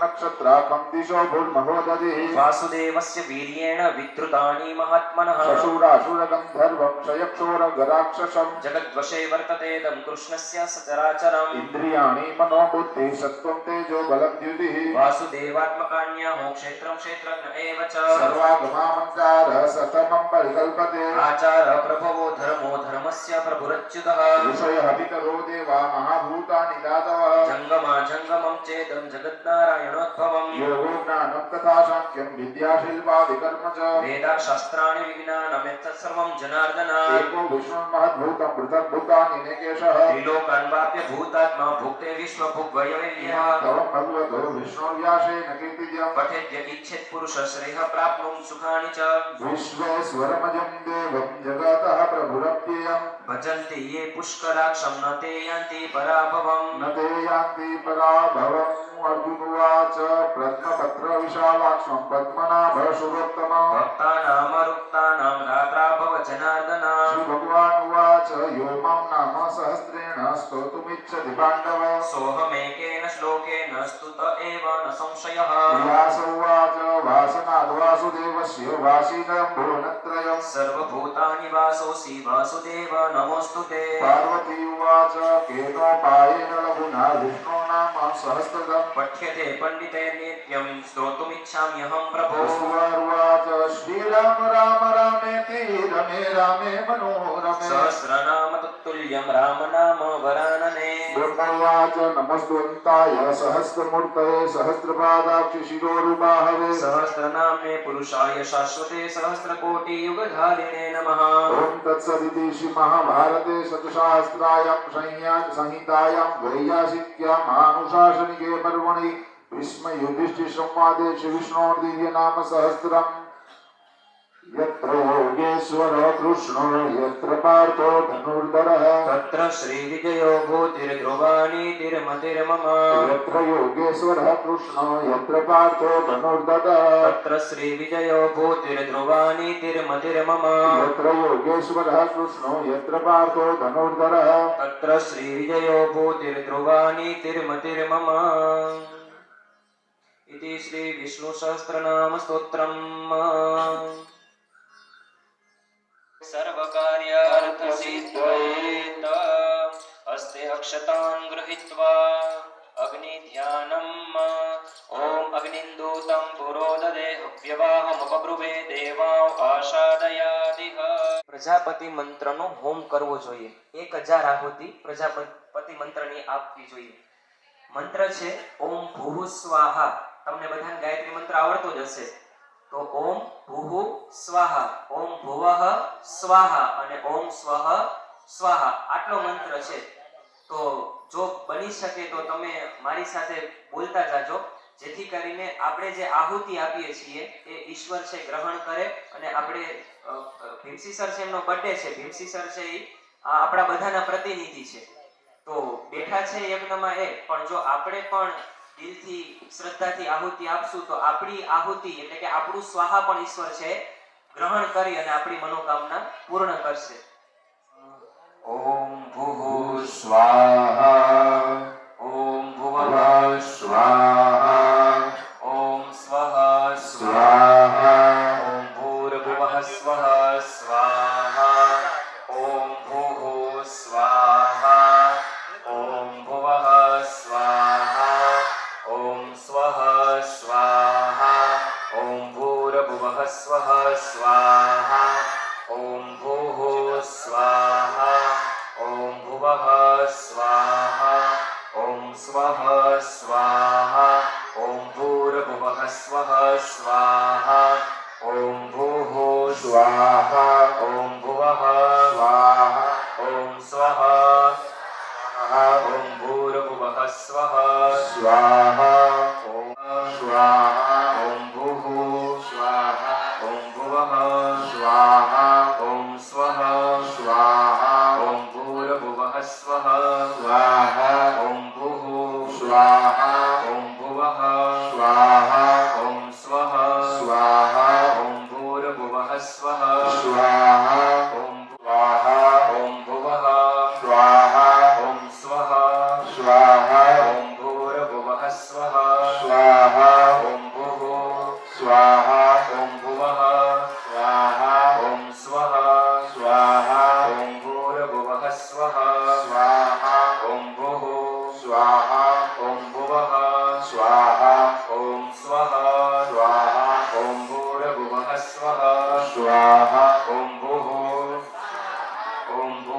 Speaker 3: नक्षत्राखं दिशो भूर्महोदधिः
Speaker 4: वासुदेवस्य वीर्येण विद्रुतानि महात्मनः
Speaker 3: शशूरासुरगन्धर्वं क्षयक्षोरगराक्षसं
Speaker 4: जगत् जगद्वशे वर्तते इदं कृष्णस्य सचराचरम्
Speaker 3: इंद्रियाणि मनो बुद्धि सत्त्वं तेजो बलं द्युतिः
Speaker 4: वासुदेवात्मकान्याहो क्षेत्रं क्षेत्रज्ञ एव च
Speaker 3: सर्वागमामन्तारः सतमं परिकल्पते
Speaker 4: आचार प्रभवो धर्मो धर्मस्य प्रभुरच्युतः
Speaker 3: ऋषयः पितरो देवा महाभूतानि दातवः
Speaker 4: जङ्गमा जङ्गमं चेदं जगन्नारायणोद्भवम्
Speaker 3: योगो ज्ञानं तथा सांख्यं विद्याशिल्पादिकर्म च
Speaker 4: वेदाशास्त्राणि विज्ञानमेतत् सर्वं जनार्दन
Speaker 3: एको विष्णुर्महद्भूतं पृथक् भूतानि नेकेशः
Speaker 4: त्रिलोकान् वाप्य भूतात्मा भुक्ते विश्वभुग्वयवेल्यः
Speaker 3: तवं भगवतो विष्णुर्व्यासेन कीर्तिजम्
Speaker 4: पठेद्य इच्छेत् पुरुषः श्रेयः प्राप्नुं सुखानि च
Speaker 3: विश्वेश्वरमजं देवं जगतः प्रभुरप्ययम्
Speaker 4: भजन्ति ये पुष्कराक्षं न ते यान्ति पराभवम्
Speaker 3: न ते यान्ति पराभवम् अर्जुनुवाच प्रश्नपत्रविशालाक्ष्मं पद्मनाभशुरोत्तमम्
Speaker 4: भक्तानामरुक्तानां रात्राभव जनार्दन
Speaker 3: श्रीभगवानुवाच यो मां नाम सहस्रेण स्तोतुमिच्छति पाण्डव
Speaker 4: सोऽहमेकेन श्लोकेन स्तुत एव न संशयः
Speaker 3: व्यास उवाच वासनाद् वासुदेवस्य वासिनं भुवनत्रयम्
Speaker 4: सर्वभूतानि वासोऽसि वासुदेव नमोऽस्तु ते
Speaker 3: पार्वती उवाच केनोपायेन लघुना विष्णो नाम सहस्रदम्
Speaker 4: पठ्यते पंडिते नित्यं श्रोतुमिच्छाम्यहं प्रभो
Speaker 3: वसुवाच श्रीराम राम रामेति रमे रामे मनोरमे
Speaker 4: सहस्रनाम तत्तुल्यं राम नाम वरानने
Speaker 3: ब्रह्मवाच नमस्त्वन्ताय सहस्रमूर्तये सहस्रपादाक्षि शिरोरुबाहवे
Speaker 4: सहस्रनाम्ने पुरुषाय शाश्वते सहस्रकोटियुगधारिणे नमः
Speaker 3: ॐ तत्सदिति श्रीमहाभारते शतशास्त्रायां संहितायां वैयासिक्यां मानुशासनिके पर्वणि भीष्मयुधिष्ठिरसंवादे श्रीविष्णोर्दिव्यनाम सहस्रम् यत्र योगेश्वर कृष्णो यत्र पार्थो धनुर्धरः
Speaker 4: तत्र श्रीविजयो भूतिर्ध्रुवानीतिर्मतिर्मम
Speaker 3: यत्र योगेश्वरः कृष्णो यत्र पार्थो धनुर्धरः
Speaker 4: तत्र श्रीविजयो भूतिर्ध्रुवानीतिर्मतिर्मम
Speaker 3: यत्र योगेश्वरः कृष्णो यत्र पार्थो धनुर्धरः
Speaker 4: तत्र श्रीविजयो भूतिर्ध्रुवानीतिर्मतिर्मम इति श्रीविष्णुसहस्रनाम स्तोत्रम् सर्वकार्यार्थसिद्धयेत हस्ते अक्षतान् गृहीत्वा अग्निध्यानम् ॐ अग्निन्दूतं पुरोददे हव्यवाहमपब्रुवे देवां आशादयादिह પ્રજાપતિ મંત્રનો હોમ કરવો જોઈએ 1000 આહુતિ પ્રજાપતિ મંત્રની આપવી જોઈએ મંત્ર છે ઓમ ભૂઃ સ્વાહા તમને બધાને ગાયત્રી મંત્ર આવડતો જ હશે તો ઓમ ભૂઃ સ્વાહા ઓમ ભુવઃ સ્વાહા અને ઓમ સ્વઃ સ્વાહા આટલો મંત્ર છે તો જો બની શકે તો તમે મારી સાથે બોલતા જાજો જેથી કરીને આપણે જે આહુતિ આપીએ છીએ એ ઈશ્વર છે ગ્રહણ કરે અને આપણે ભીમસીસર છે એમનો બર્થડે છે ભીમસીસર છે એ આપણા બધાના પ્રતિનિધિ છે તો બેઠા છે યજ્ઞમાં એ પણ જો આપણે પણ દિલથી શ્રદ્ધાથી આહુતિ આપશું તો આપણી આહુતિ એટલે કે આપણું સ્વાહા પણ ઈશ્વર છે ગ્રહણ કરી અને આપણી મનોકામના પૂર્ણ કરશે ઓમ ભૂઃ
Speaker 3: स्वाहा
Speaker 4: ઓમ ભુવઃ
Speaker 3: स्वाहा
Speaker 4: ઓમ સ્વઃ
Speaker 3: स्वाहा
Speaker 4: ઓમ ભૂર્ભુવઃ સ્વઃ સ્વાહા ઓમ ભૂઃ સ્વાહા ઓમ ભુવઃ સ્વાહા ઓમ સ્વઃ સ્વાહા ઓમ ભૂર્ભુવઃ સ્વઃ સ્વાહા ઓમ ભૂઃ સ્વાહા ઓમ ભુવઃ સ્વાહા ઓમ સ્વઃ સ્વાહા ઓમ ભૂર્ભુવઃ સ્વઃ સ્વાહા ઓમ ભૂઃ
Speaker 3: स्वाहा
Speaker 4: ઓમ ભુવઃ
Speaker 3: स्वाहा
Speaker 4: ઓમ સ્વઃ ઓમ ભૂર્ભુવઃ સ્વઃ
Speaker 3: स्वाहा
Speaker 4: ઓમ
Speaker 3: स्वाहा
Speaker 4: ઓમ ભૂઃ
Speaker 3: स्वाहा
Speaker 4: ઓમ ભુવઃ
Speaker 3: स्वाहा
Speaker 4: ઓમ સ્વઃ
Speaker 3: स्वाहा
Speaker 4: ઓમ ભૂર્ભુવઃ સ્વઃ
Speaker 3: स्वाहा
Speaker 4: ઓમ ભૂઃ
Speaker 3: स्वाहा
Speaker 4: ઓમ ભુવઃ
Speaker 3: स्वाहा
Speaker 4: ઓમ સ્વઃ
Speaker 3: स्वाहा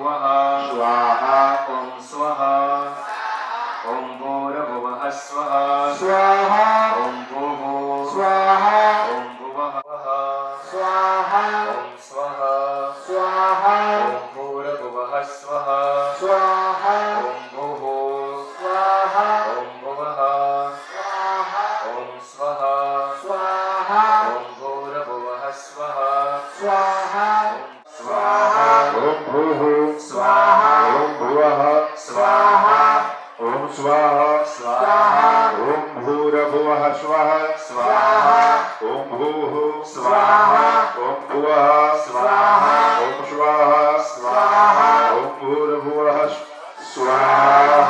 Speaker 4: भुवः
Speaker 3: स्वाहा
Speaker 4: ॐ स्वः ॐ भूर्भुवः स्वः
Speaker 3: स्वाहा
Speaker 4: ॐ भूः
Speaker 3: स्वाहा
Speaker 4: ॐ भुवः
Speaker 3: स्वाहा
Speaker 4: ॐ स्वः
Speaker 3: स्वाहा
Speaker 4: ॐ भूर्भुवः स्वः
Speaker 3: स्वाहा
Speaker 4: ॐ भूः
Speaker 3: स्वाहा
Speaker 4: ॐ भुवः
Speaker 3: स्वाहा
Speaker 4: ॐ स्वः
Speaker 3: स्वाहा
Speaker 4: ॐ भूर्भुवः स्वः
Speaker 3: स्वाहा
Speaker 4: स्वाहा
Speaker 3: ॐ भूः
Speaker 4: स्वाहा
Speaker 3: ॐ भुवः
Speaker 4: स्वाहा
Speaker 3: ॐ स्वाहा
Speaker 4: स्वाहा
Speaker 3: ॐ भूर्भुवः स्वः
Speaker 4: स्वाहा
Speaker 3: ॐ भूः
Speaker 4: स्वाहा
Speaker 3: ॐ भुवः
Speaker 4: स्वाहा
Speaker 3: ॐ स्वाहा
Speaker 4: स्वाहा
Speaker 3: ॐ भूर्भुवः स्वाहा
Speaker 4: स्वाहा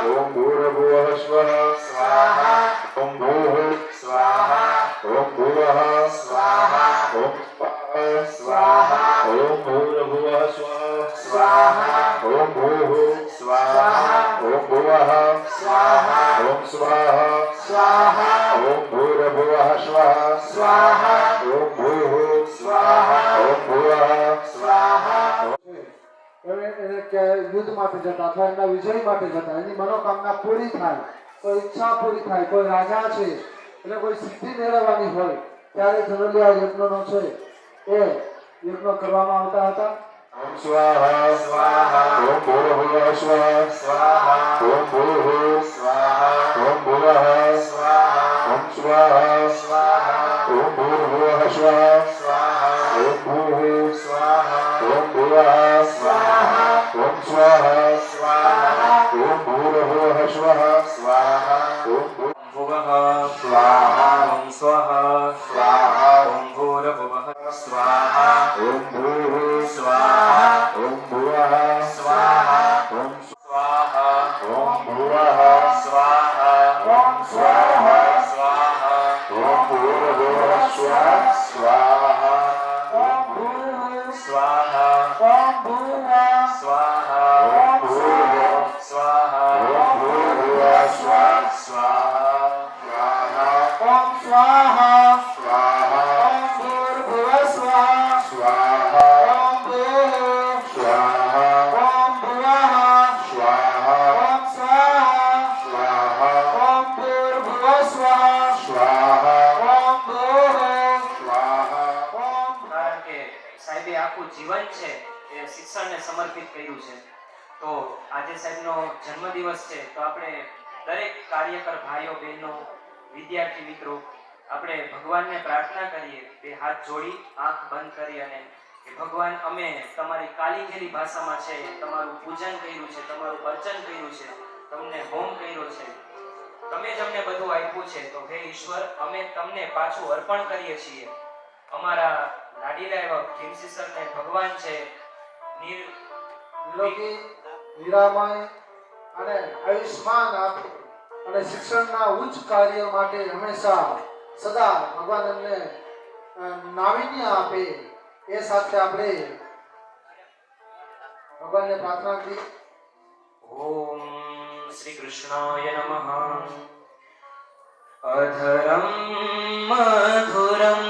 Speaker 3: ॐ भूर्भुवः स्वः
Speaker 4: स्वाहा
Speaker 3: ॐ भूः
Speaker 4: स्वाहा
Speaker 3: ॐ भुवः
Speaker 4: स्वाहा
Speaker 3: ॐ
Speaker 4: स्वाहा
Speaker 3: ॐ भूर्भुवः स्वः
Speaker 4: स्वाहा
Speaker 3: ॐ भूः
Speaker 4: स्वाहा
Speaker 3: ॐ भुवः
Speaker 4: स्वाहा
Speaker 3: ॐ स्वाहा
Speaker 4: स्वाहा
Speaker 3: ॐ भूर्भुवः स्वः
Speaker 4: स्वाहा
Speaker 3: ॐ भूः
Speaker 4: स्वाहा
Speaker 3: ॐ ભુવઃ
Speaker 4: स्वाहा
Speaker 2: એને કે યુદ્ધ માટે જતા અથવા એમના વિજય માટે જતા એની મનોકામના પૂરી થાય, કોઈ ઈચ્છા પૂરી થાય, કોઈ રાજા છે એટલે કોઈ સિદ્ધિ મેળવવાની હોય ત્યારે જનરલી આ યજ્ઞનો છે એ યજ્ઞ કરવામાં આવતા હતા.
Speaker 3: ॐ स्वाहा
Speaker 4: स्वाहा
Speaker 3: ॐ भूर्भुवः स्वः
Speaker 4: स्वाहा
Speaker 3: ॐ भूः
Speaker 4: स्वाहा
Speaker 3: ॐ भुवः
Speaker 4: स्वाहा
Speaker 3: ॐ स्वाहा
Speaker 4: स्वाहा
Speaker 3: ॐ भूर्भुवः स्वः
Speaker 4: स्वाहा
Speaker 3: ॐ भूः
Speaker 4: स्वाहा
Speaker 3: ॐ भुवः
Speaker 4: स्वाहा
Speaker 3: ॐ स्वाहा
Speaker 4: स्वाहा
Speaker 3: ॐ भूर्भुवः स्वः
Speaker 4: स्वाहा
Speaker 3: ॐ
Speaker 4: भुवः स्वाहा ॐ स्वः स्वाहा ॐ भूर्भुवः स्वाहा
Speaker 3: ॐ भूः
Speaker 4: स्वाहा
Speaker 3: ॐ भुवः
Speaker 4: स्वाहा
Speaker 3: ॐ
Speaker 4: स्वाहा
Speaker 3: ॐ भुवः
Speaker 4: स्वाहा
Speaker 3: ॐ स्वाहा
Speaker 4: स्वाहा
Speaker 3: ॐ भूर्भुवः स्वः स्वाहा
Speaker 4: ॐ भूः स्वाहा
Speaker 3: ॐ भुवः
Speaker 4: स्वाहा
Speaker 3: ॐ भूर्भुवः
Speaker 4: स्वाहा
Speaker 3: ॐ भूर्भुवः स्वः
Speaker 4: स्वाहा
Speaker 3: स्वाहा
Speaker 4: ॐ स्वाहा
Speaker 3: स्वाहा
Speaker 4: ॐ भूर्भुवः स्वः
Speaker 3: स्वाहा
Speaker 4: ॐ भूः
Speaker 3: स्वाहा
Speaker 4: ॐ भुवः
Speaker 3: स्वाहा
Speaker 4: ॐ स्वाहा
Speaker 3: स्वाहा
Speaker 4: ॐ भूर्भुवः स्वः
Speaker 3: स्वाहा
Speaker 4: ॐ भूः
Speaker 3: स्वाहा
Speaker 4: કારણ કે સાહેબે આખું જીવન છે એ શિક્ષણને સમર્પિત કર્યું છે. તો આજે સાહેબનો જન્મદિવસ છે તો આપણે દરેક કાર્યકર ભાઈઓ બહેનો વિદ્યાર્થી મિત્રો આપણે ભગવાનને પ્રાર્થના કરીએ, બે હાથ જોડી આંખ બંધ કરી અને કે ભગવાન અમે તમારી કાલીઘેલી ભાષામાં છે તમારું પૂજન કર્યું છે, તમારું અર્ચન કર્યું છે, તમને હોમ કર્યો છે, તમે જ અમને બધું આપ્યું છે તો હે ઈશ્વર અમે તમને પાછું અર્પણ કરીએ છીએ. અમારા લાડીલા એવા ભીમસી સરને ભગવાન છે
Speaker 2: નિરોગી નિરામય અને આયુષ્માન આપે અને શિક્ષણના ઉચ્ચ કાર્ય માટે હંમેશા સદા ભગવાન એમને નાવીન્ય આપે એ સાથે આપણે ભગવાનને પ્રાર્થના કરી.
Speaker 4: ઓમ શ્રી કૃષ્ણાય નમઃ. અધરમ મધુરમ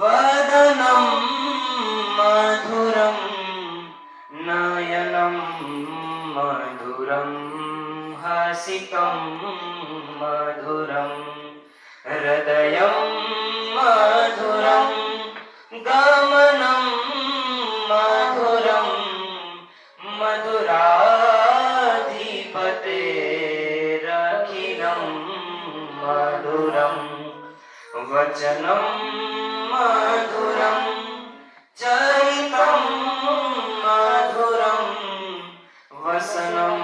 Speaker 4: વદનમ મધુરમ નયનમ મધુરમ હસિતમ મધુરમ હૃદયમ મધુરમ ગમનમ મધુરમ મધુરાધિપતેરખિલમ મધુરમ વચનમ મધુરમ ચરિતમ મધુરમ વસનમ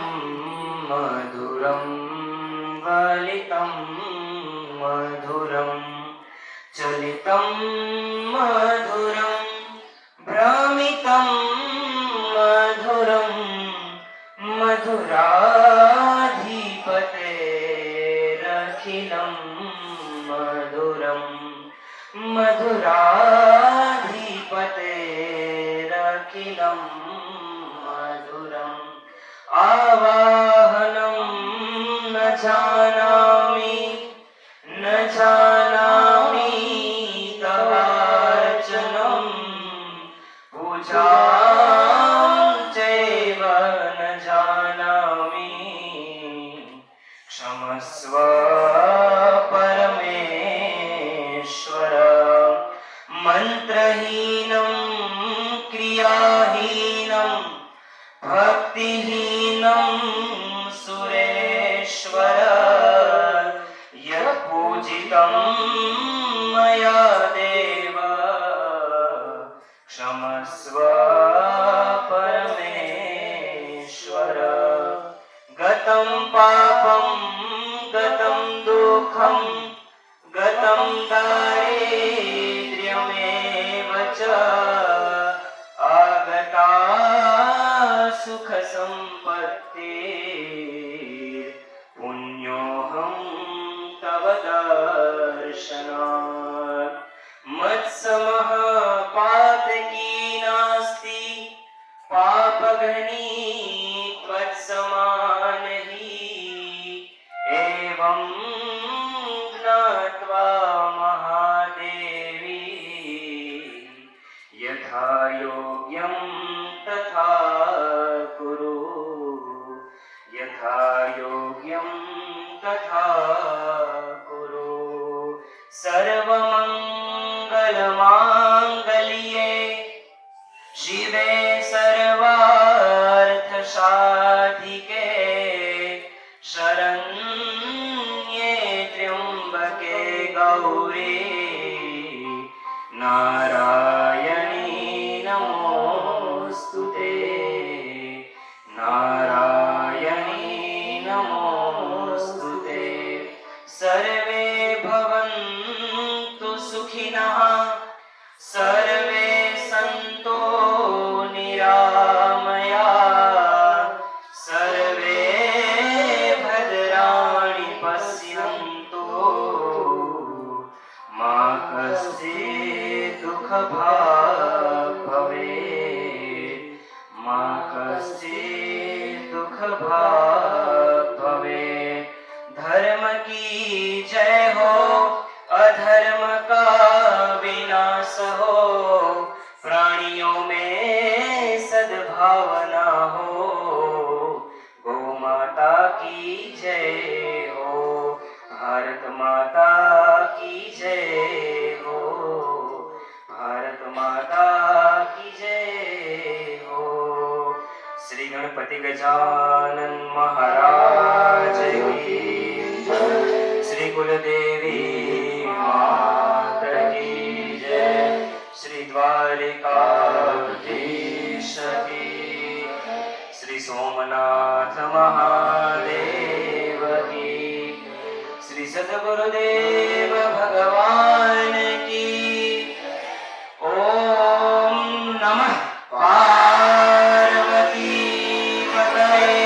Speaker 4: મધુરમ વલિતમ મધુરમ ચલિતમ મધુરમ ભ્રમિતમ મધુરમ મધુરાધિપતેરખિલમ મધુરમ મધુરાધિપતેરખિલમ મધુરમ આવાહનમ ન જાનામિ ન જાનામિ તવાર્ચનમ पूजां चैव न जानामि क्षमस्व परमेश्वर मन्त्रहीनं क्रियाहीनं भक्तिहीनं सुरेश्वर यत्पूजितं मया देव क्षमस्व परमेश्वर गतं पापं गतं दुःखं गतं दारिद्र्यमेव च आगता सुखसम्पत्तिः पुण्योऽहं तव दर्शनात् मत्समः पातकी नास्ति पापघ्नी त्वत्समानहि एवं ज्ञात्वा महादेवी यथा योग्यं तथा कुरु यथा योग्यं तथा कुरु सर्वमङ्गलमाङ्गल्ये शिवे सर्वार्थसाधिके शरण्ये त्र्यम्बके गौरी नारायणी नमोऽस्तुते नारायणी नमोऽस्तुते सर्वे भवन्तु सुखिनः सर्वे सन्तो निरामया सर्वे भद्राणि पश्यन्तु मा कश्चित् दुःखभाग् भवेत् मा कश्चित् दुःखभाग् भवेत् धर्म की जय हो अधर्म का विनाश हो प्राणियों में सद्भावना हो गौ माता की जय हो भारत माता की जय हो भारत माता की जय हो श्री गणपति गजानन महाराज की श्री कुलदेवी मात की जय श्री द्वारिकाधीश की श्री सोमनाथ महादेव की श्री सद्गुरुदेव भगवान की ओम नमः पार्वती पतये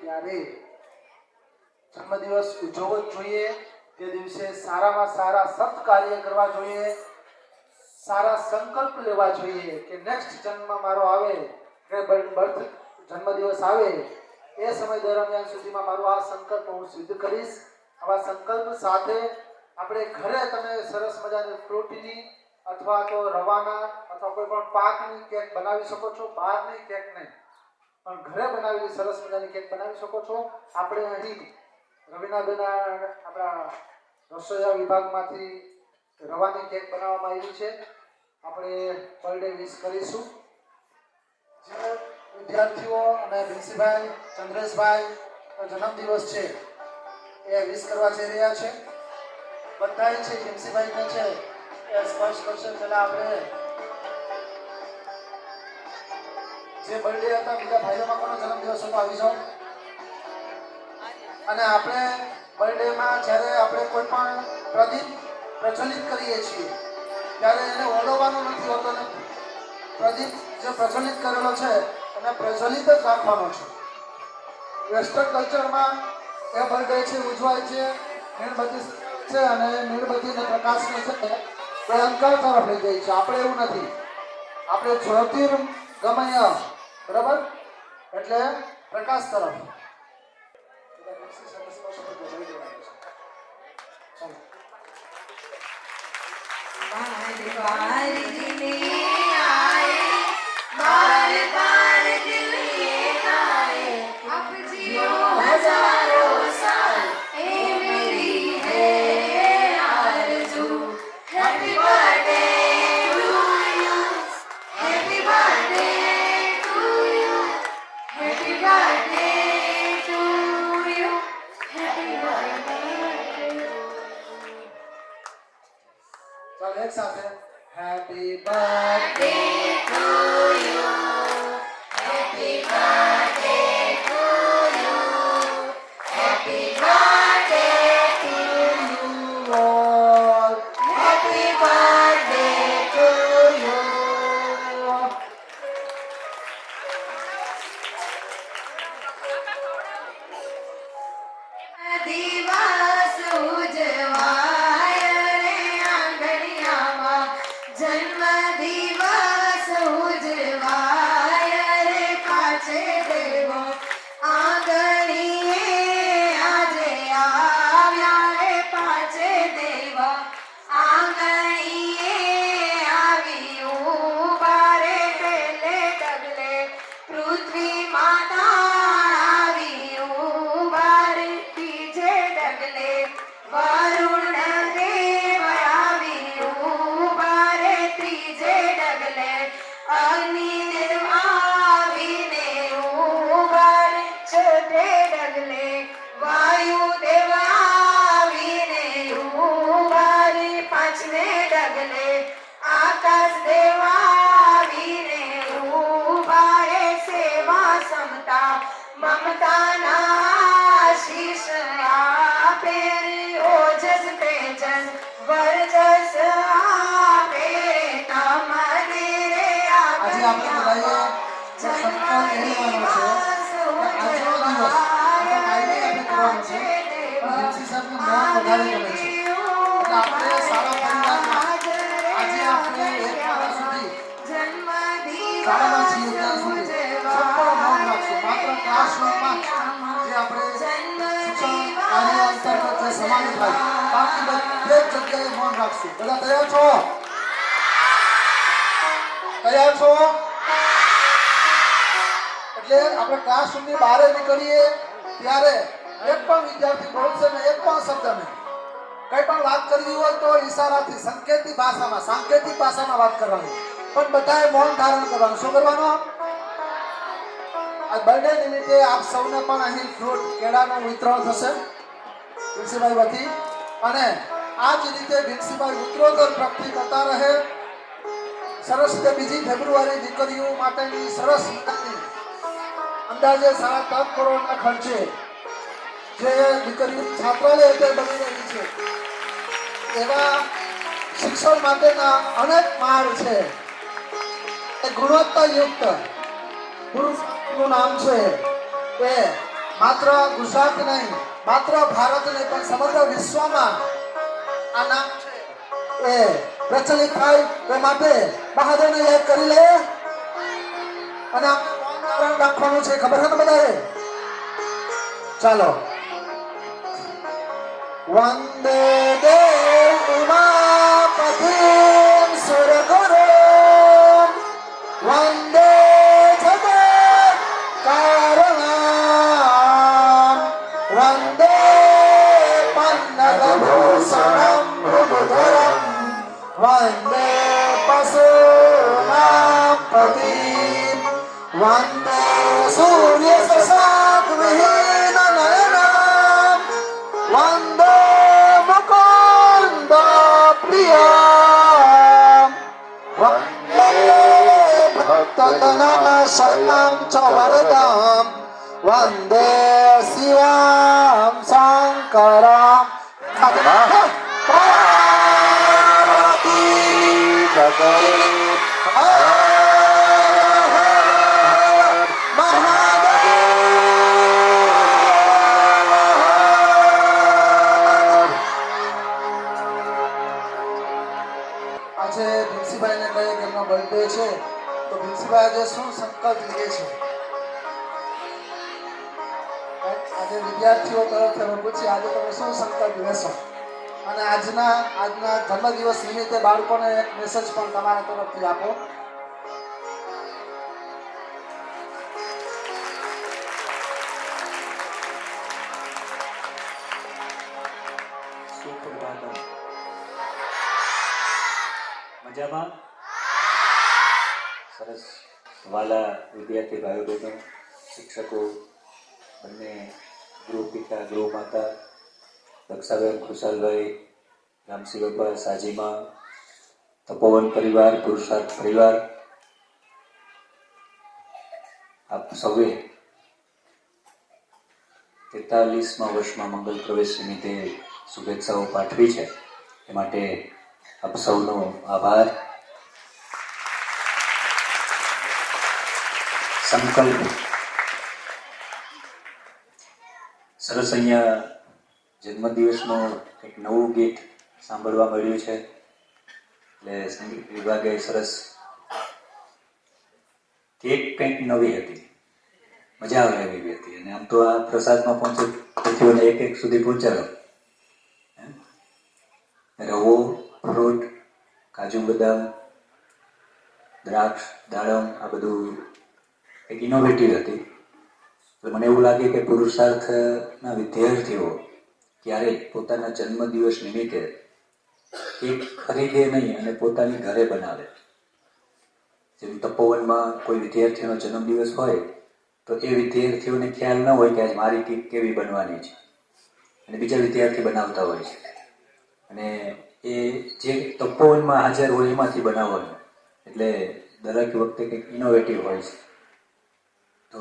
Speaker 2: ત્યારે જન્મદિવસ ઉજવવો જ જોઈએ તે દિવસે સારામાં સારા સત્કાર્ય કરવા જોઈએ સારા સંકલ્પ લેવા જોઈએ કે નેક્સ્ટ જન્મ મારો આવે કે બર્થ જન્મદિવસ આવે એ સમય દરમિયાન સુધીમાં મારો આ સંકલ્પ હું સિદ્ધ કરીશ આવા સંકલ્પ સાથે આપણે ઘરે તમે સરસ મજાની ફ્રૂટની અથવા તો રવાના અથવા કોઈ પણ પાકની કેક બનાવી શકો છો બહારની કેક નહીં પણ ઘરે બનાવેલી સરસ મજાની કેક બનાવી શકો છો આપણે અહીં રવિનાબેન આપણા રસોઈયા વિભાગમાંથી રવાની કેક બનાવવામાં આવી છે આપણે બર્થડે વિશ કરીશું જે વિદ્યાર્થીઓ અને ભીંસીભાઈ ચંદ્રેશભાઈ જન્મદિવસ છે એ વિશ કરવા જઈ રહ્યા છે બધાય છે ભીંસીભાઈને છે એ સ્પર્શ કરશે પહેલા આપણે જે બર્થડે હતા બીજા ભાઈઓમાં કોનો જન્મદિવસ હતો આવી જાઓ અને આપણે બર્થડેમાં જ્યારે આપણે કોઈ પણ પ્રદીપ પ્રજ્વલિત કરીએ છીએ ત્યારે એને ઓળવવાનો નથી હોતો ને પ્રદીપ જે પ્રજ્વલિત કરેલો છે એને પ્રજ્વલિત જ રાખવાનો છે વેસ્ટર્ન કલ્ચરમાં એ બર્થડે છે ઉજવાય છે મીણબત્તી છે અને મીણબત્તીને પ્રકાશને છે તો અંકાર તરફ લઈ જાય છે આપણે એવું નથી આપણે જ્યોતિર્ગમય બરાબર એટલે પ્રકાશ તરફ
Speaker 1: बार दिल ये आए, बार बार दिल ये गाए, अब जियो हजारों साल, ये मेरी है आरज़ू। Happy birthday to you, happy birthday to you, happy birthday to you, happy birthday.
Speaker 2: ચાલો એક સાથે happy birthday
Speaker 1: To you, happy birthday to you, happy birthday to you,
Speaker 2: all
Speaker 1: happy birthday to you. દિવસ ઉજવાય રે આંગણિયામાં, જન્મ દિવસ ઉજવાય રે પાછે દેવો આંગણીએ આજે આવ્યા રે પાછે દેવ આંગણીએ આવી ઊભા રે ડગલે ડગલે પૃથ્વી માતા આવી ઊભા રે બીજે ડગલે વરુણ દેવ આવી ઊભા રે ત્રીજે ડગલે અગ્નિદેવ આવીને ઊભા રે ચોથે ડગલે વાયુદેવ આવીને ઊભા રે પાંચમે ડગલે આકાશદેવ આવીને ઊભા રે સેવા સમતા મમતાના આશીષ આપે રે ઓજસ તેજસ વર્ચસ આપે રે તમને રે
Speaker 2: આજે આપણે બધાએ સંકલ્પ લેવાનો છે કે આજનો દિવસ આપણે કાયમી આપણે કરવાનો છે પણ ભીમસી સાહેબનું મૌન વધારે ગમે છે એટલે આપણે સારા પરિવારમાં આજે આપણે એક મહિના સુધી શાળામાં છીએ ત્યાં સુધી સંપૂર્ણ મૌન રાખશું માત્ર ક્લાસરૂમમાં જે આપણે શિક્ષણ કાર્ય અંતર્ગત જે સમાવેશ થાય બાકી બધે જ જગ્યાએ મૌન રાખશું બધા તૈયાર છો તૈયાર છો એટલે આપણે ક્લાસરૂમની બહાર નીકળીએ ત્યારે એક પણ વિદ્યાર્થી બોલશે ને એક પણ શબ્દ નહીં કઈ પણ વાત કરવી હોય તો ઈશારાથી સાંકેતિક ભાષામાં વાત કરવાની પણ બધાએ મૌન ધારણ કરવાનું શું કરવાનું આ બર્થડે નિમિત્તે આપ સૌને પણ અહીં ફ્રૂટ કેળાનું વિતરણ થશે ભીમસીભાઈ વતી અને આ જ રીતે ભીમસીભાઈ ઉત્તરોત્તર પ્રગતિ કરતા રહે સરસ રીતે 2 ફેબ્રુઆરી દીકરીઓ માટેની સરસ મજાની અંદાજે 3.5 કરોડના ખર્ચે જે દીકરીઓ છાત્રાલય તે બની રહી છે એવા શિક્ષણ માટેના અનેક માર્ગ છે એ ગુણવત્તાયુક્ત ગુરુનું નામ છે એ માત્ર ગુજરાત નહીં માત્ર ભારત નહીં પણ સમગ્ર વિશ્વમાં આ નામ છે એ પ્રચલિત થાય તે માટે બહાદુરને યાદ કરી લે અને આપણે મૌન ધારણ રાખવાનું છે ખબર છે ને બધાએ ચાલો વંદે દેવ ઉમાપતિમ સુરગુરુમ વંદે જગત કારણમ વંદે પન્નગભૂષણમ ભૃગુધરમ વંદે પશુનામ પતિમ વંદે સૂર્ય શશાંક વિહીન નયનમ વંદે મુકુંદ પ્રિયમ વંદે ભક્તજનશરણં ચ વરદમ વંદે શિવામ શંકરમ પાર્વતી આજે ભીમસીભાઈને કહીએ કે એમનો બર્થડે છે તો ભીમસીભાઈ આજે શું સંકલ્પ લે છે આજે વિદ્યાર્થીઓ તરફથી અમે પૂછીએ આજે તમે શું સંકલ્પ લેશો અને આજના જન્મદિવસ નિમિત્તે બાળકોને એક મેસેજ પણ તમારા તરફથી આપો.
Speaker 5: સુપ્રભાતમ. મજામાં? સરસ. વાલા વિદ્યાર્થી ભાઈઓ બહેનો, શિક્ષકો, બંને ગૃહ પિતા ગૃહ માતા, દક્ષાબેન, ખુશાલભાઈ, રામસિંહ બાપા, સાજીમા, તપોવન પરિવાર, પુરુષાર્થ પરિવાર, આપ સૌએ 43મા વર્ષમાં મંગલ પ્રવેશ નિમિત્તે શુભેચ્છાઓ પાઠવી છે. એ માટે આપ સૌનો આભાર. સંકલ્પ. સરસ. અહીંયા જન્મદિવસનું એક નવું ગીત સાંભળવા મળ્યું છે. એટલે સંગીત વિભાગે સરસ કેક કંઈક નવી હતી, મજા આવે એવી હતી. અને આમ તો આ પ્રસાદમાં પહોંચે એક એક સુધી પહોંચાડો. રવો, ફ્રૂટ, કાજુ બદામ, દ્રાક્ષ, દાડમ, આ બધું એક ઇનોવેટિવ હતી. તો મને એવું લાગે કે પુરુષાર્થના વિદ્યાર્થીઓ ક્યારેય પોતાના જન્મદિવસ નિમિત્તે કેક ખરીદે નહીં અને પોતાની ઘરે બનાવે. જેમ તપોવનમાં કોઈ વિદ્યાર્થીનો જન્મદિવસ હોય તો એ વિદ્યાર્થીઓને ખ્યાલ ન હોય કે આજ મારી કેક કેવી બનવાની છે, અને બીજા વિદ્યાર્થી બનાવતા હોય છે. અને એ જે તપોવનમાં હાજર હોય એમાંથી બનાવવાનું. એટલે દરેક વખતે કંઈક ઇનોવેટિવ હોય છે. તો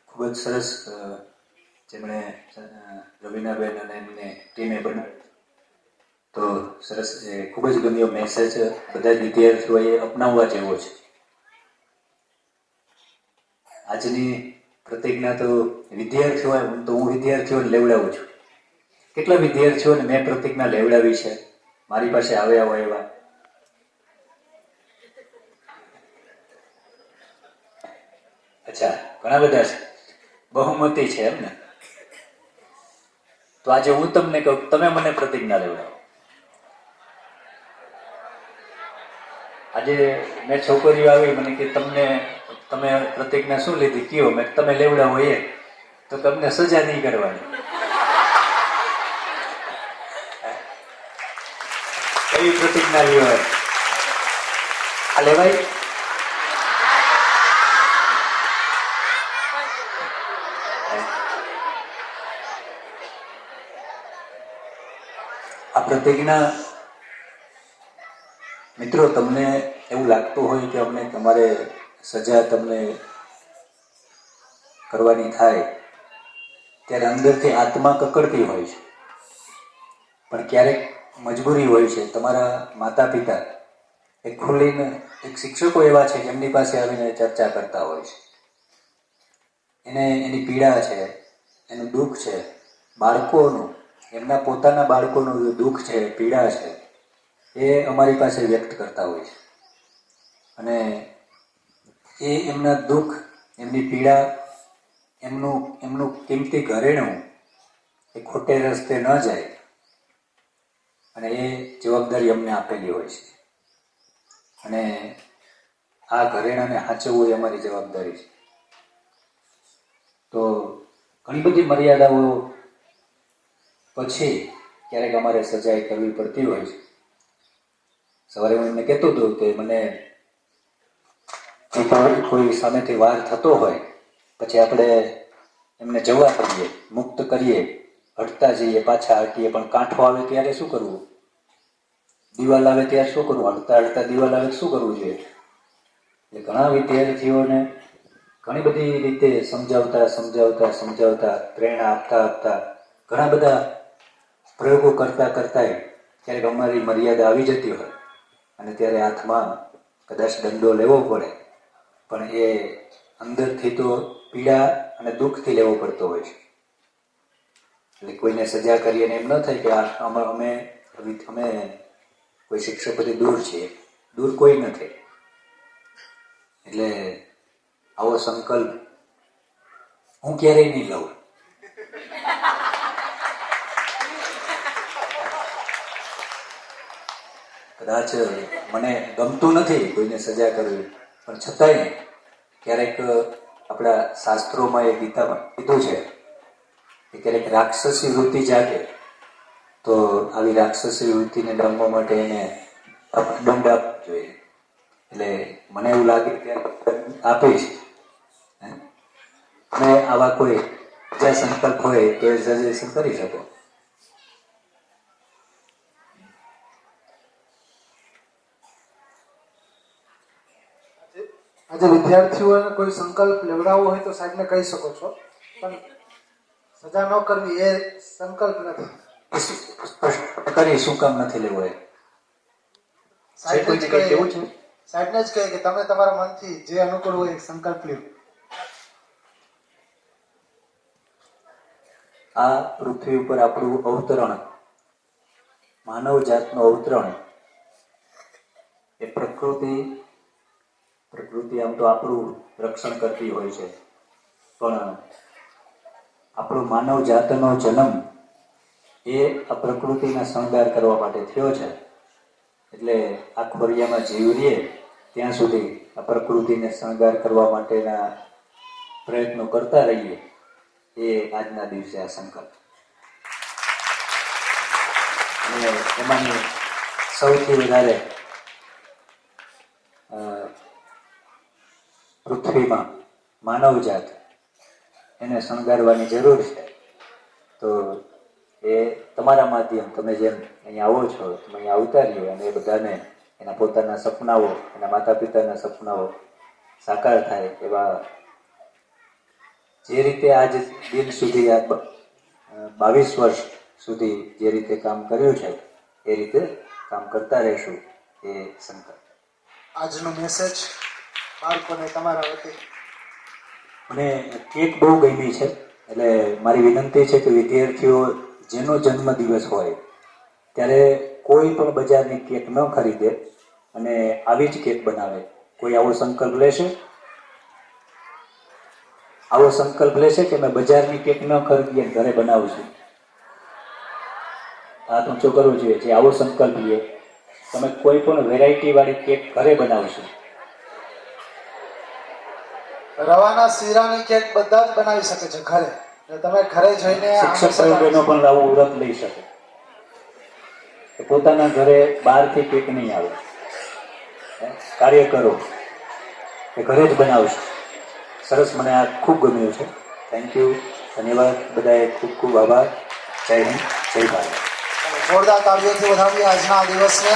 Speaker 5: ખૂબ જ સરસ જેમણે રવિનાબેન અને એમને ટીમે બનાવ્યું. તો સરસ, એ ખૂબ જ ગમ્યો મેસેજ. બધા જ વિદ્યાર્થીઓએ અપનાવવા જેવો છે. આજની પ્રતિજ્ઞા તો વિદ્યાર્થીઓ, તો હું વિદ્યાર્થીઓને લેવડાવું છું. કેટલા વિદ્યાર્થીઓને મેં પ્રતિજ્ઞા લેવડાવી છે મારી પાસે આવ્યા હોય એવા? અચ્છા, ઘણા બધા છે. બહુમતી છે એમ ને? તો આજે હું તમને કહું, તમે મને પ્રતિજ્ઞા લેવડાવો. આજે મેં છોકરીઓ આવી મને કે તમે પ્રતિજ્ઞા શું લીધી કયો? મેં તમે લેવડાવો એ તો તમને સજા નહીં કરવાની. કઈ પ્રતિજ્ઞા લેવાય? આ લેવાય? આ પ્રતિજ્ઞા, મિત્રો, તમને એવું લાગતું હોય કે અમને તમારે સજા તમને કરવાની થાય ત્યારે અંદરથી આત્મા કકડતી હોય છે. પણ ક્યારેક મજબૂરી હોય છે. તમારા માતા પિતા એક ખુલ્લીને, એક શિક્ષકો એવા છે જેમની પાસે આવીને ચર્ચા કરતા હોય છે. એને એની પીડા છે, એનું દુઃખ છે, બાળકોનું, એમના પોતાના બાળકોનું દુઃખ છે, પીડા છે, એ અમારી પાસે વ્યક્ત કરતા હોય છે. અને એ એમના દુઃખ, એમની પીડા, એમનું કિંમતી ઘરેણું એ ખોટે રસ્તે ન જાય, અને એ જવાબદારી અમને આપેલી હોય છે. અને આ ઘરેણાને સાચવવું એ અમારી જવાબદારી છે. તો ઘણી બધી મર્યાદાઓ પછી ક્યારેક અમારે સજાએ કરવી પડતી હોય છે. સવારે હું એમને કહેતો હતો કે મને કોઈ સામેથી વાર થતો હોય પછી આપણે એમને જવા દઈએ, મુક્ત કરીએ, હટતા જઈએ, પાછા હટીએ. પણ કાંઠો આવે ત્યારે શું કરવું? દિવાલ આવે ત્યારે શું કરવું? હટતા હટતા દિવાલ આવે શું કરવું જોઈએ? એટલે ઘણા વિદ્યાર્થીઓને ઘણી બધી રીતે સમજાવતા, પ્રેરણા આપતા ઘણા બધા પ્રયોગો કરતા ક્યારેક અમારી મર્યાદા આવી જતી હોય અને ત્યારે હાથમાં કદાચ દંડો લેવો પડે, પણ એ અંદરથી તો પીડા અને દુઃખથી લેવો પડતો હોય છે. એટલે કોઈને સજા કરીએ એમ ન થાય કે અમે કોઈ શિક્ષકોથી દૂર છીએ. દૂર કોઈ નથી. એટલે આવો સંકલ્પ હું ક્યારેય નહીં લઉં. કદાચ મને ગમતું નથી કોઈને સજા કરવી, પણ છતાંય ક્યારેક આપણા શાસ્ત્રોમાં એ ગીતામાં કીધું છે કે ક્યારેક રાક્ષસી વૃત્તિ જાગે તો આવી રાક્ષસી વૃત્તિને ડમવા માટે એને દંડ આપવો જોઈએ. એટલે મને એવું લાગે કે આપીશ. અને આવા કોઈ બીજા સંકલ્પ હોય તો એ સજેશન કરી શકો.
Speaker 2: આજે વિદ્યાર્થીઓને કોઈ સંકલ્પ લેવડાવવો હોય તો સાહેબને કહી શકો છો, પણ સજા ન કરવી એ સંકલ્પ નથી.
Speaker 5: સ્પષ્ટ કરી શું કામ નથી લેવો એ
Speaker 2: સાહેબને જ
Speaker 5: કોઈ જગ્યાએ કેવું છે?
Speaker 2: સાહેબને જ કહે કે તમે તમારા મનથી જે અનુકૂળ હોય એ સંકલ્પ લ્યો.
Speaker 5: આ પૃથ્વી ઉપર આપણું અવતરણ, માનવ જાતનું અવતરણ એ પ્રકૃતિ આમ તો આપણું રક્ષણ કરતી હોય છે, પણ આપણું માનવ જાતનો જન્મ એ આ પ્રકૃતિના શણગાર કરવા માટે થયો છે. એટલે આ ખોરિયામાં જીવ રહીએ ત્યાં સુધી આ પ્રકૃતિને શણગાર કરવા માટેના પ્રયત્નો કરતા રહીએ એ આજના દિવસે આ સંકલ્પ. અને એમાંની સૌથી વધારે પૃથ્વીમાં માનવજાત એને શણગારવાની જરૂર છે. તો એ તમારા માધ્યમ, તમે જેમ અહીંયા આવો છો, તમે અહીંયા આવતા રહ્યો અને એ બધાને એના પોતાના સપનાઓ, એના માતા પિતાના સપનાઓ સાકાર થાય એવા જે રીતે આજ દિન સુધી આ 22 વર્ષ સુધી જે રીતે કામ કર્યું છે એ રીતે કામ કરતા રહેશું એ સંકલ્પ.
Speaker 2: આજનો મેસેજ બાળકોને તમારા વતી.
Speaker 5: મને કેક બહુ ગમી છે, એટલે મારી વિનંતી છે કે વિદ્યાર્થીઓ જેનો જન્મદિવસ હોય ત્યારે કોઈ પણ બજારની કેક ન ખરીદે અને આવી જ કેક બનાવે. કોઈ આવો સંકલ્પ લેશે? આવો સંકલ્પ લેશે કે મેં બજારની કેક ન ખરીદીએ ઘરે બનાવું છું? હાથ ઊંચો કરવો જોઈએ. જે આવો સંકલ્પ લે, તમે કોઈ પણ વેરાયટી વાળી કેક ઘરે બનાવશો.
Speaker 2: રવાના શીરાની કેક બધા જ બનાવી શકે છે ઘરે. એટલે તમે ઘરે જઈને
Speaker 5: શિક્ષક બહેનો પણ આવું વ્રત લઈ શકે કે પોતાના ઘરે બહારથી કેક નહીં આવે, કાર્ય કરો કે ઘરે જ બનાવશો. સરસ, મને આ ખૂબ ગમ્યું છે. થેન્ક યુ, ધન્યવાદ. બધાએ ખૂબ ખૂબ આભાર. જય હિન્દ, જય ભારત.
Speaker 2: જોરદાર તાળીઓથી વધાવીએ આજના આ દિવસને.